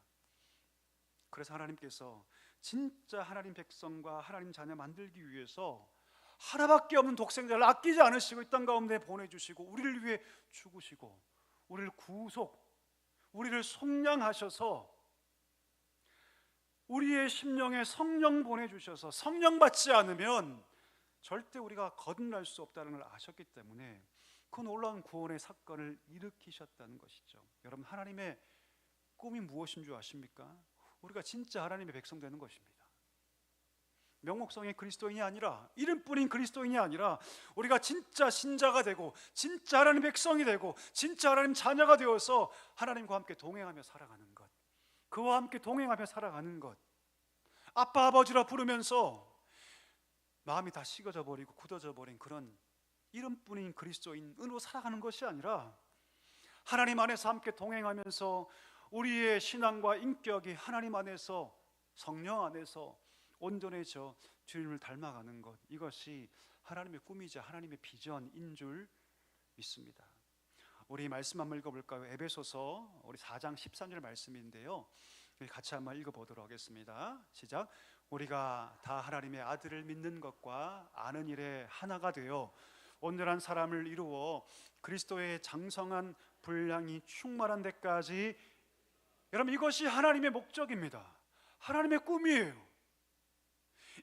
그래서 하나님께서 진짜 하나님 백성과 하나님 자녀 만들기 위해서 하나밖에 없는 독생자를 아끼지 않으시고 이 땅 가운데 보내주시고 우리를 위해 죽으시고 우리를 우리를 속량하셔서 우리의 심령에 성령 보내주셔서 성령 받지 않으면 절대 우리가 거듭날 수 없다는 걸 아셨기 때문에 그 놀라운 구원의 사건을 일으키셨다는 것이죠. 여러분, 하나님의 꿈이 무엇인 줄 아십니까? 우리가 진짜 하나님의 백성 되는 것입니다. 명목성의 그리스도인이 아니라, 이름뿐인 그리스도인이 아니라 우리가 진짜 신자가 되고 진짜 하나님 백성이 되고 진짜 하나님 자녀가 되어서 하나님과 함께 동행하며 살아가는 것, 그와 함께 동행하며 살아가는 것, 아빠 아버지라 부르면서 마음이 다 식어져 버리고 굳어져 버린 그런 이름뿐인 그리스도인으로 살아가는 것이 아니라 하나님 안에서 함께 동행하면서 우리의 신앙과 인격이 하나님 안에서, 성령 안에서 온전해져 주님을 닮아가는 것, 이것이 하나님의 꿈이자 하나님의 비전인 줄 믿습니다. 우리 말씀 한번 읽어볼까요? 에베소서 우리 4장 13절 말씀인데요, 같이 한번 읽어보도록 하겠습니다. 시작. 우리가 다 하나님의 아들을 믿는 것과 아는 일에 하나가 되어 온전한 사람을 이루어 그리스도의 장성한 분량이 충만한 데까지. 여러분, 이것이 하나님의 목적입니다. 하나님의 꿈이에요.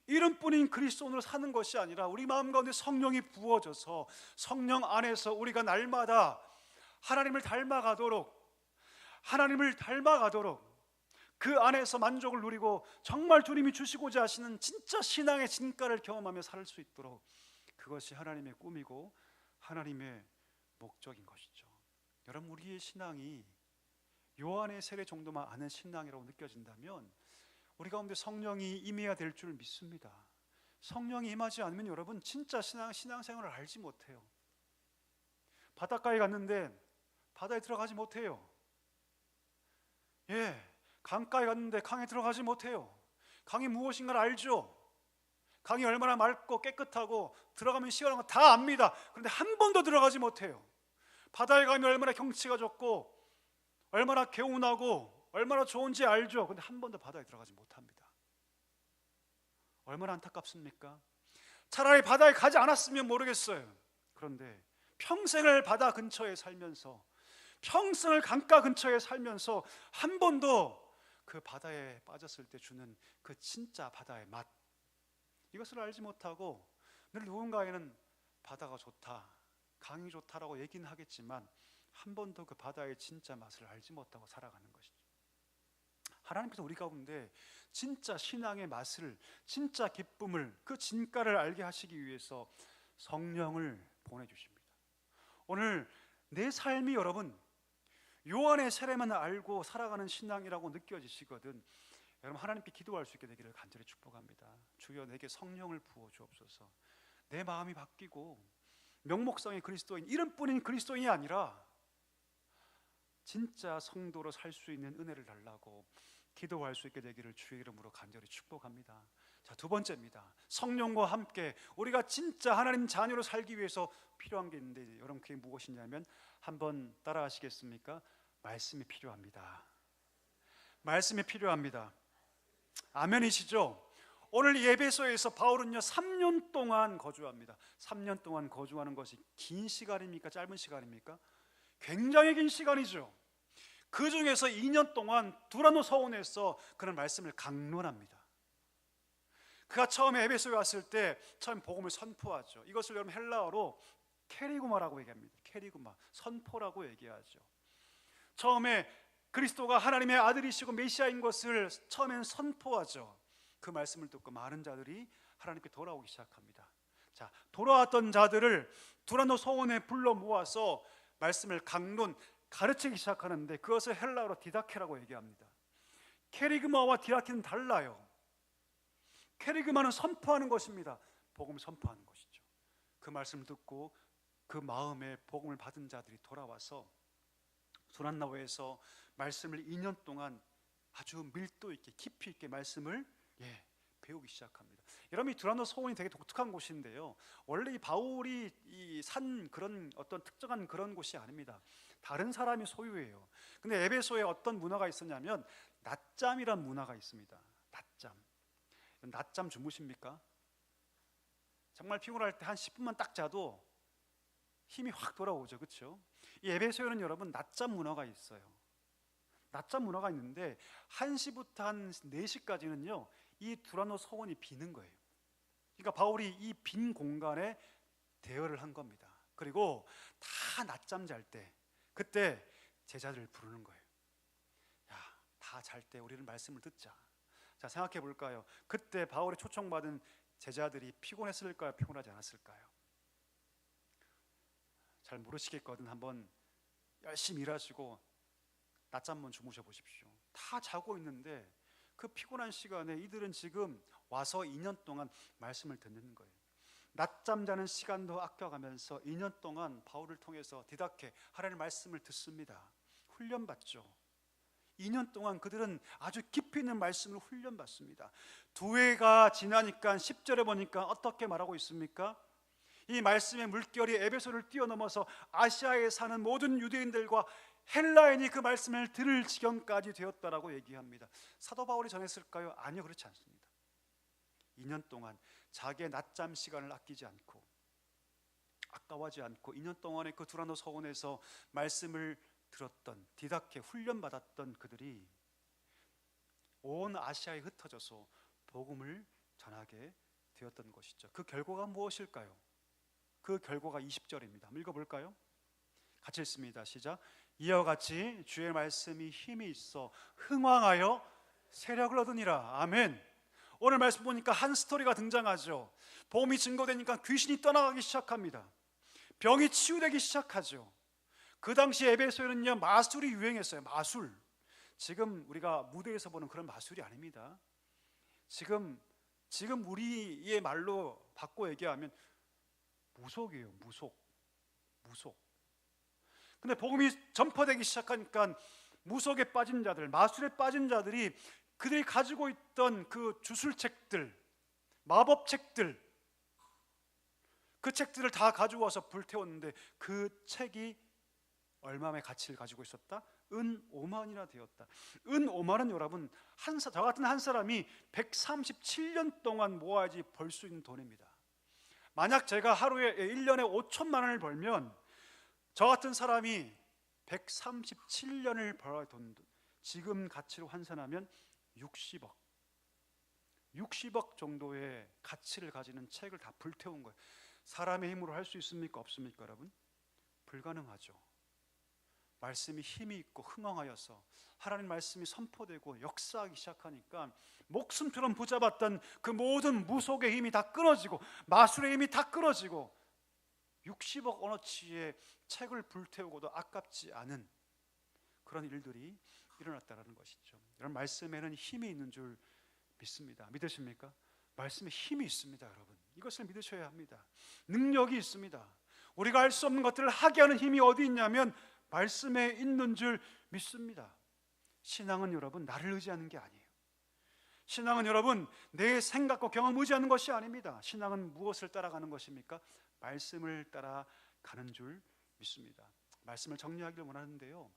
이름뿐인 그리스도인으로 사는 것이 아니라 우리 마음 가운데 성령이 부어져서 성령 안에서 우리가 날마다 하나님을 닮아가도록 그 안에서 만족을 누리고 정말 주님이 주시고자 하시는 진짜 신앙의 진가를 경험하며 살 수 있도록, 그것이 하나님의 꿈이고 하나님의 목적인 것이죠. 여러분, 우리의 신앙이 요한의 세례 정도만 아는 신앙이라고 느껴진다면 우리 가운데 성령이 임해야 될 줄 믿습니다. 성령이 임하지 않으면 여러분 진짜 신앙생활을 알지 못해요. 바닷가에 갔는데 바다에 들어가지 못해요. 강가에 갔는데 강에 들어가지 못해요. 강이 무엇인가를 알죠. 강이 얼마나 맑고 깨끗하고 들어가면 시원한 거 다 압니다. 그런데 한 번도 들어가지 못해요. 바다에 가면 얼마나 경치가 좋고 얼마나 개운하고 얼마나 좋은지 알죠. 그런데 한 번도 바다에 들어가지 못합니다. 얼마나 안타깝습니까? 차라리 바다에 가지 않았으면 모르겠어요. 그런데 평생을 바다 근처에 살면서, 평생을 강가 근처에 살면서 한 번도 그 바다에 빠졌을 때 주는 그 진짜 바다의 맛, 이것을 알지 못하고 늘 누군가에는 바다가 좋다, 강이 좋다라고 얘기는 하겠지만 한 번도 그 바다의 진짜 맛을 알지 못하고 살아가는 것이죠. 하나님께서 우리 가운데 진짜 신앙의 맛을, 진짜 기쁨을, 그 진가를 알게 하시기 위해서 성령을 보내주십니다. 오늘 내 삶이 여러분 요한의 세례만 알고 살아가는 신앙이라고 느껴지시거든, 여러분 하나님께 기도할 수 있게 되기를 간절히 축복합니다. 주여, 내게 성령을 부어 주옵소서. 내 마음이 바뀌고 명목상의 그리스도인, 이름뿐인 그리스도인이 아니라 진짜 성도로 살 수 있는 은혜를 달라고 기도할 수 있게 되기를 주의 이름으로 간절히 축복합니다. 자, 두 번째입니다. 성령과 함께 우리가 진짜 하나님 자녀로 살기 위해서 필요한 게 있는데, 여러분 그게 무엇이냐면, 한번 따라 하시겠습니까? 말씀이 필요합니다. 말씀이 필요합니다. 아멘이시죠? 오늘 예배소에서 바울은요 3년 동안 거주합니다. 3년 동안 거주하는 것이 긴 시간입니까? 짧은 시간입니까? 굉장히 긴 시간이죠. 그 중에서 2년 동안 두라노 서원에서 그런 말씀을 강론합니다. 그가 처음에 에베소에 왔을 때 처음 복음을 선포하죠. 이것을 여러분 헬라어로 케리구마라고 얘기합니다. 케리구마, 선포라고 얘기하죠. 처음에 그리스도가 하나님의 아들이시고 메시아인 것을 처음엔 선포하죠. 그 말씀을 듣고 많은 자들이 하나님께 돌아오기 시작합니다. 자, 돌아왔던 자들을 두란노 소원에 불러 모아서 말씀을 강론, 가르치기 시작하는데 그것을 헬라어로 디다케라고 얘기합니다. 케리그마와 디다케는 달라요. 케리그마는 선포하는 것입니다. 복음을 선포하는 것이죠. 그 말씀을 듣고 그 마음에 복음을 받은 자들이 돌아와서 두란노에서 말씀을 2년 동안 아주 밀도 있게 깊이 있게 말씀을 배우기 시작합니다. 여러분, 이 두란노 소원이 되게 독특한 곳인데요. 원래 이 바울이 산 그런 어떤 특정한 그런 곳이 아닙니다. 다른 사람이 소유예요. 근데 에베소에 어떤 문화가 있었냐면 낮잠이란 문화가 있습니다. 낮잠 주무십니까? 정말 피곤할 때 한 10분만 딱 자도 힘이 확 돌아오죠. 그렇죠? 이 에베소에는 여러분 낮잠 문화가 있어요. 낮잠 문화가 있는데 1시부터 한 4시까지는요 이 두란노 소원이 비는 거예요. 그러니까 바울이 이 빈 공간에 대여를 한 겁니다. 그리고 다 낮잠 잘 때 그때 제자들을 부르는 거예요. 야, 다 잘 때 우리는 말씀을 듣자. 자, 생각해 볼까요? 그때 바울이 초청받은 제자들이 피곤했을까요? 피곤하지 않았을까요? 잘 모르시겠거든. 한번 열심히 일하시고 낮잠만 주무셔 보십시오. 다 자고 있는데 그 피곤한 시간에 이들은 지금 와서 2년 동안 말씀을 듣는 거예요. 낮잠 자는 시간도 아껴가면서 2년 동안 바울을 통해서 디다케 하나님의 말씀을 듣습니다. 훈련받죠. 2년 동안 그들은 아주 깊이 있는 말씀을 훈련받습니다. 2회가 지나니까 10절에 보니까 어떻게 말하고 있습니까? 이 말씀의 물결이 에베소를 뛰어넘어서 아시아에 사는 모든 유대인들과 헬라인이 그 말씀을 들을 지경까지 되었다라고 얘기합니다. 사도 바울이 전했을까요? 아니요, 그렇지 않습니다. 2년 동안 자기의 낮잠 시간을 아끼지 않고 아까워하지 않고 2년 동안의 그 두란노 서원에서 말씀을 들었던 디다케 훈련받았던 그들이 온 아시아에 흩어져서 복음을 전하게 되었던 것이죠. 그 결과가 무엇일까요? 그 결과가 20절입니다. 한번 읽어볼까요? 같이 읽습니다. 시작. 이와 같이 주의 말씀이 힘이 있어 흥왕하여 세력을 얻으니라. 아멘. 오늘 말씀 보니까 한 스토리가 등장하죠. 복음이 증거되니까 귀신이 떠나가기 시작합니다. 병이 치유되기 시작하죠. 그 당시 에베소에는요 마술이 유행했어요. 마술. 지금 우리가 무대에서 보는 그런 마술이 아닙니다. 지금 우리의 말로 바꿔 얘기하면 무속이에요. 무속. 근데 복음이 전파되기 시작하니까 무속에 빠진 자들, 마술에 빠진 자들이 그들이 가지고 있던 그 주술책들, 마법책들, 그 책들을 다 가져와서 불태웠는데 그 책이 얼마의 가치를 가지고 있었다? 은 5만이나 되었다. 은 5만은 여러분 저 같은 한 사람이 137년 동안 모아야지 벌 수 있는 돈입니다. 만약 제가 하루에 1년에 5천만 원을 벌면 저 같은 사람이 137년을 벌어야 돈, 지금 가치로 환산하면 60억 정도의 가치를 가지는 책을 다 불태운 거예요. 사람의 힘으로 할 수 있습니까? 없습니까, 여러분? 불가능하죠. 말씀이 힘이 있고 흥왕하여서 하나님 말씀이 선포되고 역사하기 시작하니까 목숨처럼 붙잡았던 그 모든 무속의 힘이 다 끊어지고 마술의 힘이 다 끊어지고 60억 원어치의 책을 불태우고도 아깝지 않은 그런 일들이 일어났다는 것이죠. 이런 말씀에는 힘이 있는 줄 믿습니다. 믿으십니까? 말씀에 힘이 있습니다, 여러분. 이것을 믿으셔야 합니다. 능력이 있습니다. 우리가 할 수 없는 것들을 하게 하는 힘이 어디 있냐면 말씀에 있는 줄 믿습니다. 신앙은 여러분 나를 의지하는 게 아니에요. 신앙은 여러분 내 생각과 경험 의지하는 것이 아닙니다. 신앙은 무엇을 따라가는 것입니까? 말씀을 따라가는 줄 믿습니다. 말씀을 정리하기를 원하는데요,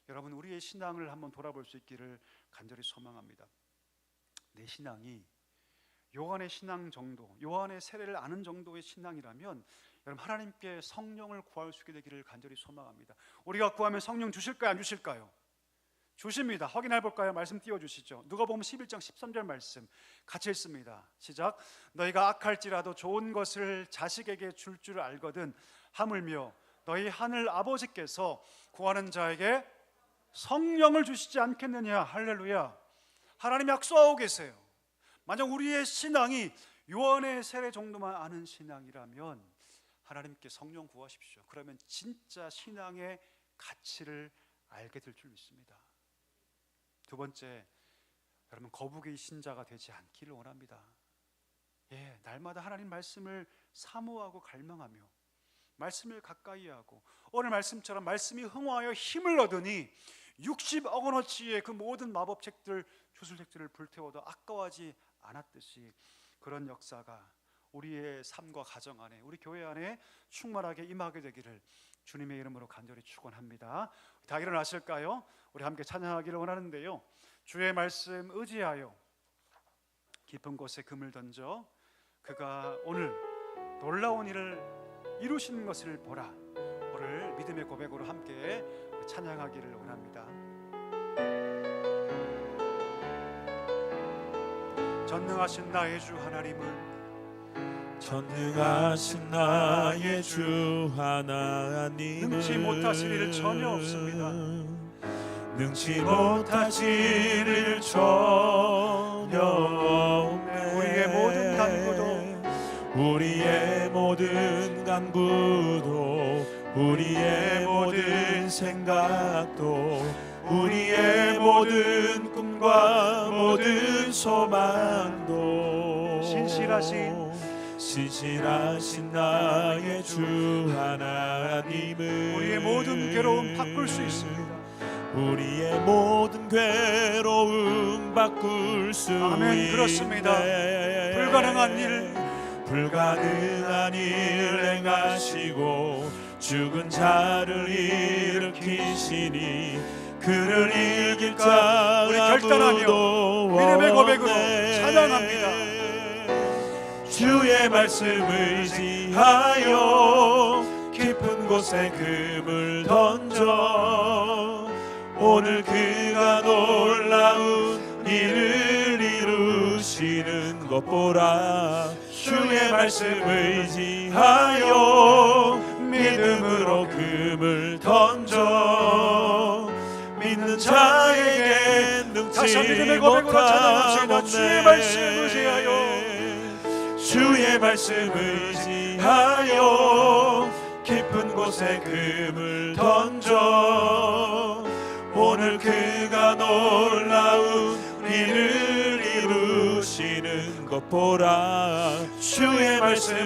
여러분 우리의 신앙을 한번 돌아볼 수 있기를 간절히 소망합니다. 내 신앙이 요한의 신앙 정도, 요한의 세례를 아는 정도의 신앙이라면 여러분 하나님께 성령을 구할 수 있게 되기를 간절히 소망합니다. 우리가 구하면 성령 주실까요? 안 주실까요? 주십니다. 확인해 볼까요? 말씀 띄워주시죠. 누가복음 11장 13절 말씀 같이 읽습니다. 시작. 너희가 악할지라도 좋은 것을 자식에게 줄 줄 알거든 하물며 너희 하늘 아버지께서 구하는 자에게 성령을 주시지 않겠느냐. 할렐루야. 하나님 약속하고 계세요. 만약 우리의 신앙이 요한의 세례 정도만 아는 신앙이라면 하나님께 성령 구하십시오. 그러면 진짜 신앙의 가치를 알게 될 줄 믿습니다. 두 번째, 여러분 거북이 신자가 되지 않기를 원합니다. 날마다 하나님 말씀을 사모하고 갈망하며 말씀을 가까이 하고 오늘 말씀처럼 말씀이 흥화하여 힘을 얻으니 60억 원어치의 그 모든 마법책들 주술책들을 불태워도 아까워하지 않았듯이 그런 역사가 우리의 삶과 가정 안에 우리 교회 안에 충만하게 임하게 되기를 주님의 이름으로 간절히 축원합니다. 다 일어나실까요? 우리 함께 찬양하기를 원하는데요, 주의 말씀 의지하여 깊은 곳에 금을 던져 그가 오늘 놀라운 일을 이루시는 것을 보라. 오늘 믿음의 고백으로 함께 찬양하기를 원합니다. 전능하신 나의 주 하나님은 전능하신 나의 주 하나님은 능치 못하실 일 전혀 없습니다. 능치 못하실 일 전혀 없네. 우리의 모든 간구도 우리의 모든 간구도 우리의 모든 생각도 우리의 모든 꿈과 모든 소망도 신실하신 나의 주 하나님은 우리의 모든 괴로움 바꿀 수 있습니다. 우리의 모든 괴로움 바꿀 수 아멘. 그렇습니다. 불가능한 일 행하시고 죽은 자를 일으키시니 그를 이길 자 우리 결단하며 믿음의 고백으로 찬양합니다. 주의 말씀 의지하여 깊은 곳에 금을 던져 오늘 그가 놀라운 일을 이루시는 것 보라. 주의 말씀 의지하여 믿음으로 금을 던져 믿는 자에게 다시 능치 믿음의 고백으로 찬양합시다. 주의 말씀 못하네. 의지하여 주의 말씀 의지하여 깊은 곳에 금을 던져 오늘 그가 놀라운 일을 이루시는 것 보라. 주의 말씀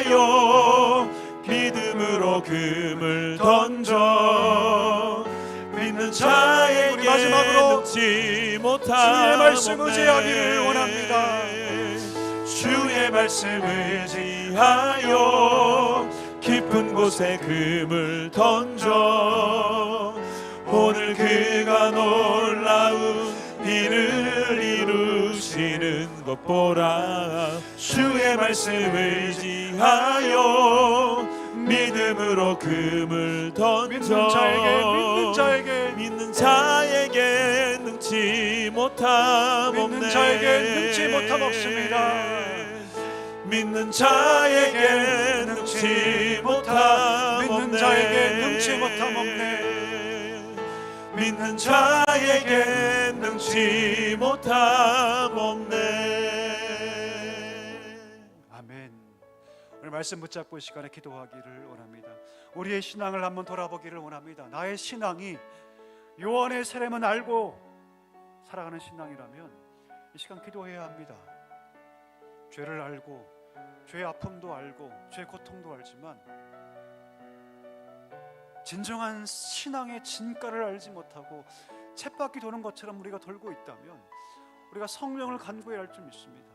의지하여 믿음으로 금을 던져 믿는 자에게 우리 마지막으로 능치 못함 주의 말씀 없네. 의지하기를 원합니다. 주의 말씀 의지하여 깊은 곳에 금을 던져 오늘 그가 놀라운 일을 이루시는 것 보라. 주의 말씀 의지하여 믿음으로 금을 던져 믿는 자에게 능치 못함 없네. 믿는 자에게 능치 못함 없습니다. 믿는 자에게 능치 못함 없네. 믿는 자에게 능치 못함 없네. 믿는 자에게 능치 못함 없네. 아멘. 오늘 말씀 붙잡고 이 시간에 기도하기를 원합니다. 우리의 신앙을 한번 돌아보기를 원합니다. 나의 신앙이 요한의 세례만 알고 살아가는 신앙이라면 이 시간 기도해야 합니다. 죄를 알고 죄의 아픔도 알고 죄의 고통도 알지만 진정한 신앙의 진가를 알지 못하고 쳇바퀴 도는 것처럼 우리가 돌고 있다면 우리가 성령을 간구해야 할 줄 믿습니다.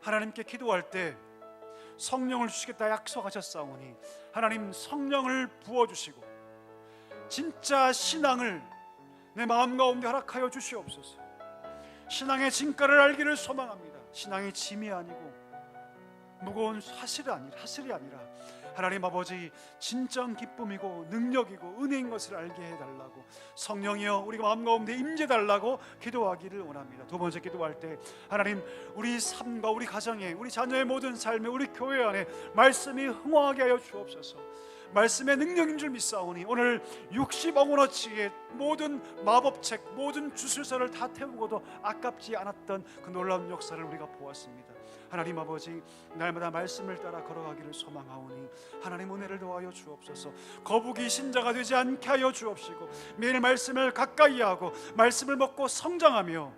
하나님께 기도할 때 성령을 주시겠다 약속하셨사오니 하나님 성령을 부어주시고 진짜 신앙을 내 마음 가운데 허락하여 주시옵소서. 신앙의 진가를 알기를 소망합니다. 신앙의 짐이 아니고 무거운 하슬이 아니라 하나님 아버지, 진정 기쁨이고 능력이고 은혜인 것을 알게 해달라고, 성령이여 우리 마음 가운데 임재달라고 기도하기를 원합니다. 두 번째 기도할 때 하나님, 우리 삶과 우리 가정에, 우리 자녀의 모든 삶에, 우리 교회 안에 말씀이 흥황하게 하여 주옵소서. 말씀의 능력인 줄 믿사오니 오늘 60억 원어치의 모든 마법책, 모든 주술서를 다 태우고도 아깝지 않았던 그 놀라운 역사를 우리가 보았습니다. 하나님 아버지, 날마다 말씀을 따라 걸어가기를 소망하오니 하나님 은혜를 더하여 주옵소서. 거북이 신자가 되지 않게 하여 주옵시고, 매일 말씀을 가까이 하고 말씀을 먹고 성장하며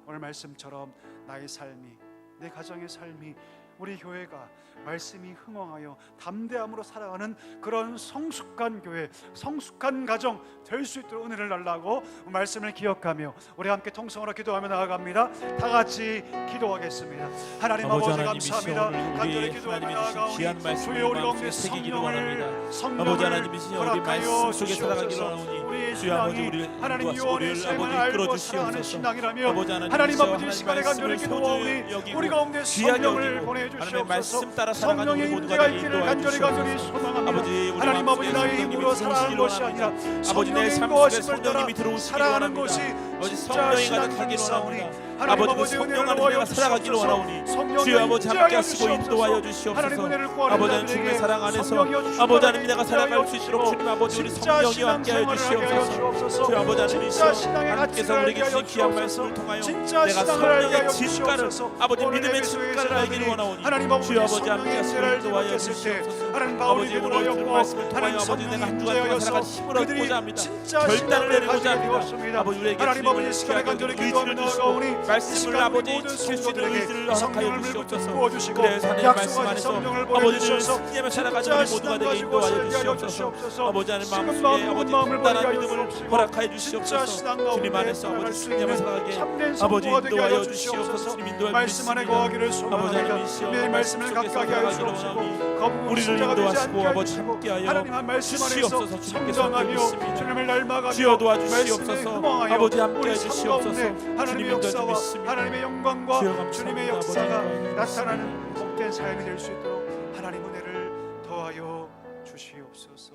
오늘 말씀처럼 나의 삶이, 내 가정의 삶이, 우리 교회가 말씀이 흥황하여 담대함으로 살아가는 그런 성숙한 교회, 성숙한 가정 될 수 있도록 은혜를 달라고 말씀을 기억하며 우리 함께 통성으로 기도하며 나아갑니다. 다 같이 기도하겠습니다. 하나님 아버지 감사합니다. 간절히 기도하며 나아가오니 귀한 말씀을 주여 우리 가운데 마음속에 새기기를 원합니다. 아버지 성령을 하나님이시여 우리 말씀 허락하여 속에 살아가기를 주시옵소서. 원하오니 우리의 주여 아버지 신앙이 우리를 하나님 인도하시고 요한의 우리를 셈을 아버지 알고 이끌어 사랑하는 주시옵소서. 신앙이라며 아버지 하나님 아버지 하나님 시간에 간절히 말씀을 기도하오니 소중히 여기고 우리 가운데 귀하게 성령을 여기고 보내주시옵소서. 하나님의 말씀 따라 살아가는 성령의 우리 임재가 모두가 있기를 인도하여 간절히 간절히 주시옵소서. 소망합니다. 아버지 우리 하나님 아버지, 마음속에 나의 성령님이 힘으로 살아가는 들어오시기를 것이 원합니다. 아니라 아버지 내 성령의 삶 속에 인도하심을 따라 성령님이 들어오시기를 살아가는 원합니다. 것이 아버지 진짜 성령이 신앙 가득하기를 사오니 원합니다. 하나님 아버지 그 아버지 성령 은혜를 안에 더하여 내가 살아가기를 주시옵소서. 원하오니 성령의 주여 아버지 함께 임재하여 하시고 인도하여 주시옵소서. 하나님 주시옵소서. 은혜를 구하는 아버지 하나님 자들에게 주님의 사랑 안에서 성령이여 주님 아버지 하나님 내가 임재하여 살아갈 수 있도록 주시고 주님 아버지 우리 진짜 성령이 함께 하여 신앙생활을 하게 하여 주시옵소서. 주옵소서. 주여 아버지 진짜 하나님이시여 신앙의 하나님께서 가치를 우리에게 알게 하여 주신 귀한 주옵소서. 말씀을 통하여 진짜 내가 신앙을 알게 성령의 하여 진가를 주시옵소서. 아버지 오늘 믿음의 예배소에 진가를 알기를 원하오니 하나님 아버지 주여 아버지 함께 성령의 하시고 임재를 인도하여 알게 했을 때 주시옵소서. 하나님 바울이 아버지 오늘 그 되돌아였고 말씀을 통하여 하나님 아버지 내가 한 주간 동안 임재하여서 살아갈 힘을 그들이 얻고자 합니다. 진짜 결단을 신앙을 내리고자 가지게 합니다. 되었습니다. 아버지 우리에게 하나님 주님을 아버지 시간에 귀하게 간절히 의지를 기도하며 주시고 나아가오니 말씀을 아버지 지킬 수 있는 의지를 허락하여 성령을 주시옵소서. 부어주시고 그래서 하나님 말씀 약속하신 안에서 성령을 아버지를 보내주셔서 승리하며 살아가는 우리 모두가 되게 가지고 인도하여 살게 주시옵소서. 아버지 하나님 지금 마음속에 마음 아버지 마음을 단단한 버리게 믿음을 하여 주시옵시고 허락하여 진짜 주시옵소서. 신앙 주님 가운데 안에서 살아갈 아버지 수 승리하며 있는 살아가게 참된 아버지 성도가 되게 인도하여 하여 주시옵소서. 주시옵소서. 주님 인도하여 말씀 안에 주시옵소서. 거하기를 아버지 소망합니다. 하나님이시여 내 말씀을 말씀 속에서 가까이 하여 살아가기를 주옵시고 원하오니 거북은 우리를 신자가 되지 인도하시고 않게 아버지 하시고 함께하여 하나님 한 말씀 안에서 주시옵소서. 주님께서 성장하며 믿습니다. 주님을 닮아가며 주여 말씀에 도와주시옵소서. 흥황하여 아버지 함께 우리 삶 해주시옵소서. 가운데 하나님의 주님 역사와 믿습니다. 하나님의 영광과 주여 감사합니다. 주님의 아버지 역사가 인도하여 나타나는 복된 삶이 될 수 있도록 하나님 은혜를 더하여 주시옵소서.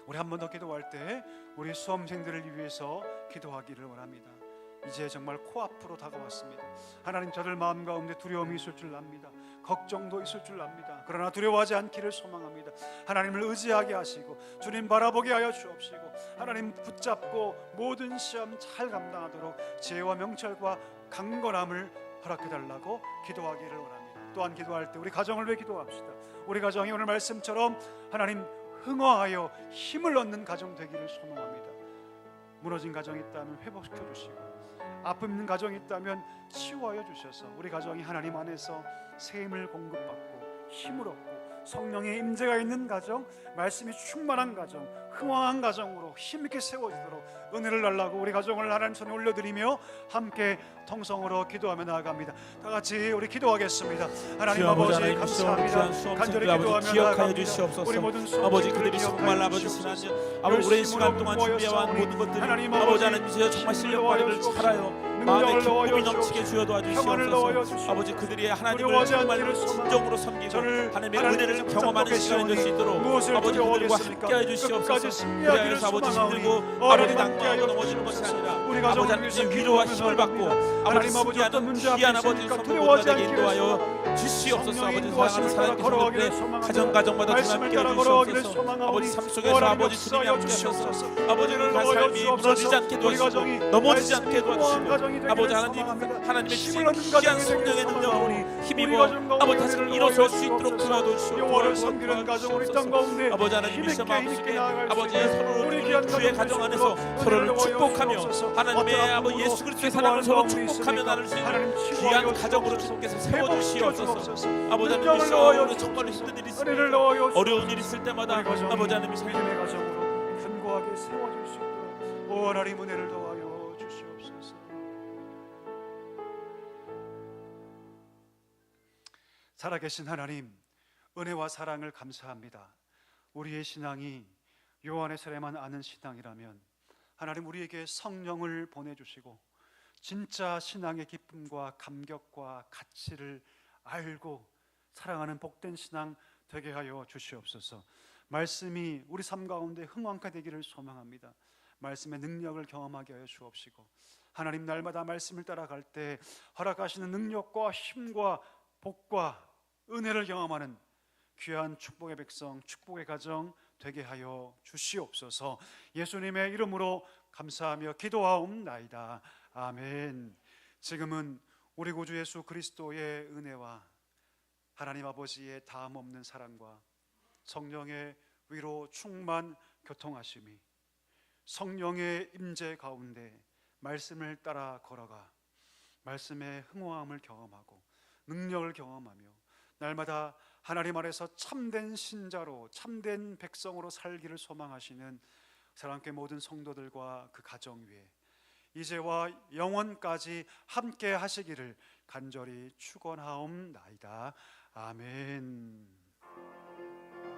우리 한 번 더 기도할 때 우리 수험생들을 위해서 기도하기를 원합니다. 이제 정말 코앞으로 다가왔습니다. 하나님, 저들 마음 가운데 두려움이 있을 줄 압니다. 걱정도 있을 줄 압니다. 그러나 두려워하지 않기를 소망합니다. 하나님을 의지하게 하시고 주님 바라보게 하여 주옵시고 하나님 붙잡고 모든 시험 잘 감당하도록 지혜와 명철과 강건함을 허락해달라고 기도하기를 원합니다. 또한 기도할 때 우리 가정을 위해 기도합시다. 우리 가정이 오늘 말씀처럼 하나님 흥화하여 힘을 얻는 가정 되기를 소망합니다. 무너진 가정이 있다면 회복시켜 주시고 아픔 있는 가정이 있다면 치유하여 주셔서 우리 가정이 하나님 안에서 새 힘을 공급받고 힘을 얻고 성령의 임재가 있는 가정, 말씀이 충만한 가정, 흥황한 가정으로 힘있게 세워지도록 은혜를 달라고 우리 가정을 하나님 손에 올려드리며 함께 통성으로 기도하며 나아갑니다. 다 같이 우리 기도하겠습니다. 하나님 아버지 감사합니다. 간절히 기도하며 기억하여 나아갑니다. 주시옵소서. 우리 모든 아버지 수험생들을 그들이 기억하여 정말 아버지 주시옵소서. 지난 아버지 오랜 시간 동안 준비해온 모든 것들이 하나님 아버지 아버지 하나님이시여 정말 실력 힘을 발휘를 넣어주시옵소서. 잘하여 마음의 능력을 기쁨이 넣어주시옵소서. 넘치게 주여 평안을 도와주시옵소서. 넣어주시옵소서. 아버지 그들이 하나님을 두려워하지 정말로 않기를 진정으로 섬기고 저를 하나님의 하나님께서 은혜를 경험하는 붙잡고 시간이 될 수 있도록 무엇을 아버지 그들과 두려워하겠습니까? 함께 해 끝까지 주시옵소서. 승리하기를 그래서 아버지 소망하오니 힘들고 어려움이 아버지 함께 낙망하고 하여 넘어지는 것이 주옵소서. 아니라 우리 아버지 가정을 하나님의 위해서 위로와 기도하며 힘을 받고 나아갑니다. 아버지 하나님 아버지 어떤 승리하는 문제 앞에 귀한 아버지 있으니까 성도가 두려워하지 되게 않기를 인도하여 주시옵소서. 성령의 아버지 인도하심을 사랑하는 따라 사랑의 걸어가기를 성도들의 소망합니다. 가정마다 말씀을 함께 따라 걸어가기를 해주시옵소서. 소망하오니 아버지 삶 속에서 원하는 아버지 주님이 역사하여 함께 하셔서 주시옵소서. 아버지를 은혜를 삶이 넣어주시옵소서. 무너지지 않게 우리 도와주시고 가정이 넘어지지 않게 말씀이 흥황한 가정이 도와주시고 되기를 아버지 하나님 소망합니다. 하나님의 힘을 얻는 귀한 가정이 성령의 되기를 능력으로 소망하오니 힘입어 우리 가정 가운데 아버지 다시 은혜를 일어설 수 넣어주시옵소서. 있도록 영원을 섬기는 가정 우리 땅 가운데 아버지 하나님이시여 힘있게 마음속에 나아갈 수 아버지 있는 서로 우리 귀한 주의 가정 가정 되실 안에서 것으로 서로를 은혜를 축복하며 주옵소서. 하나님의 어떤 아버지 아픔으로 예수 그리스도의 기도하는 사랑을 서로 마음이 축복하며 있습니까? 나눌 수 있는 하나님 귀한 치유하여 가정으로 주옵소서. 주님께서 회복시켜 세워주시옵소서. 주옵소서. 아버지 능력을 하나님이시여 넣어요 오늘 정말 주옵소서. 힘든 일이 은혜를 있습니다. 넣어요 어려운 일 있을 때마다 우리 가정이 아버지 하나님이시여 믿음의 가정으로 견고하게 세워질 수 있도록 오 하나님 은혜를 더하여 주시옵소서. 살아계신 하나님, 은혜와 사랑을 감사합니다. 우리의 신앙이 요한의 세례만 아는 신앙이라면 하나님 우리에게 성령을 보내주시고 진짜 신앙의 기쁨과 감격과 가치를 알고 사랑하는 복된 신앙 되게 하여 주시옵소서. 말씀이 우리 삶 가운데 흥왕케되기를 소망합니다. 말씀의 능력을 경험하게 하여 주옵시고, 하나님 날마다 말씀을 따라갈 때 허락하시는 능력과 힘과 복과 은혜를 경험하는 귀한 축복의 백성, 축복의 가정 되게 하여 주시옵소서. 예수님의 이름으로 감사하며 기도하옵나이다. 아멘. 지금은 우리 구주 예수 그리스도의 은혜와 하나님 아버지의 다음 없는 사랑과 성령의 위로 충만 교통하심이, 성령의 임재 가운데 말씀을 따라 걸어가 말씀의 흥황함을 경험하고 능력을 경험하며 날마다 하나님 안에서 참된 신자로, 참된 백성으로 살기를 소망하시는 사랑교회 모든 성도들과 그 가정 위에 이제와 영원까지 함께 하시기를 간절히 축원하옵나이다. 아멘.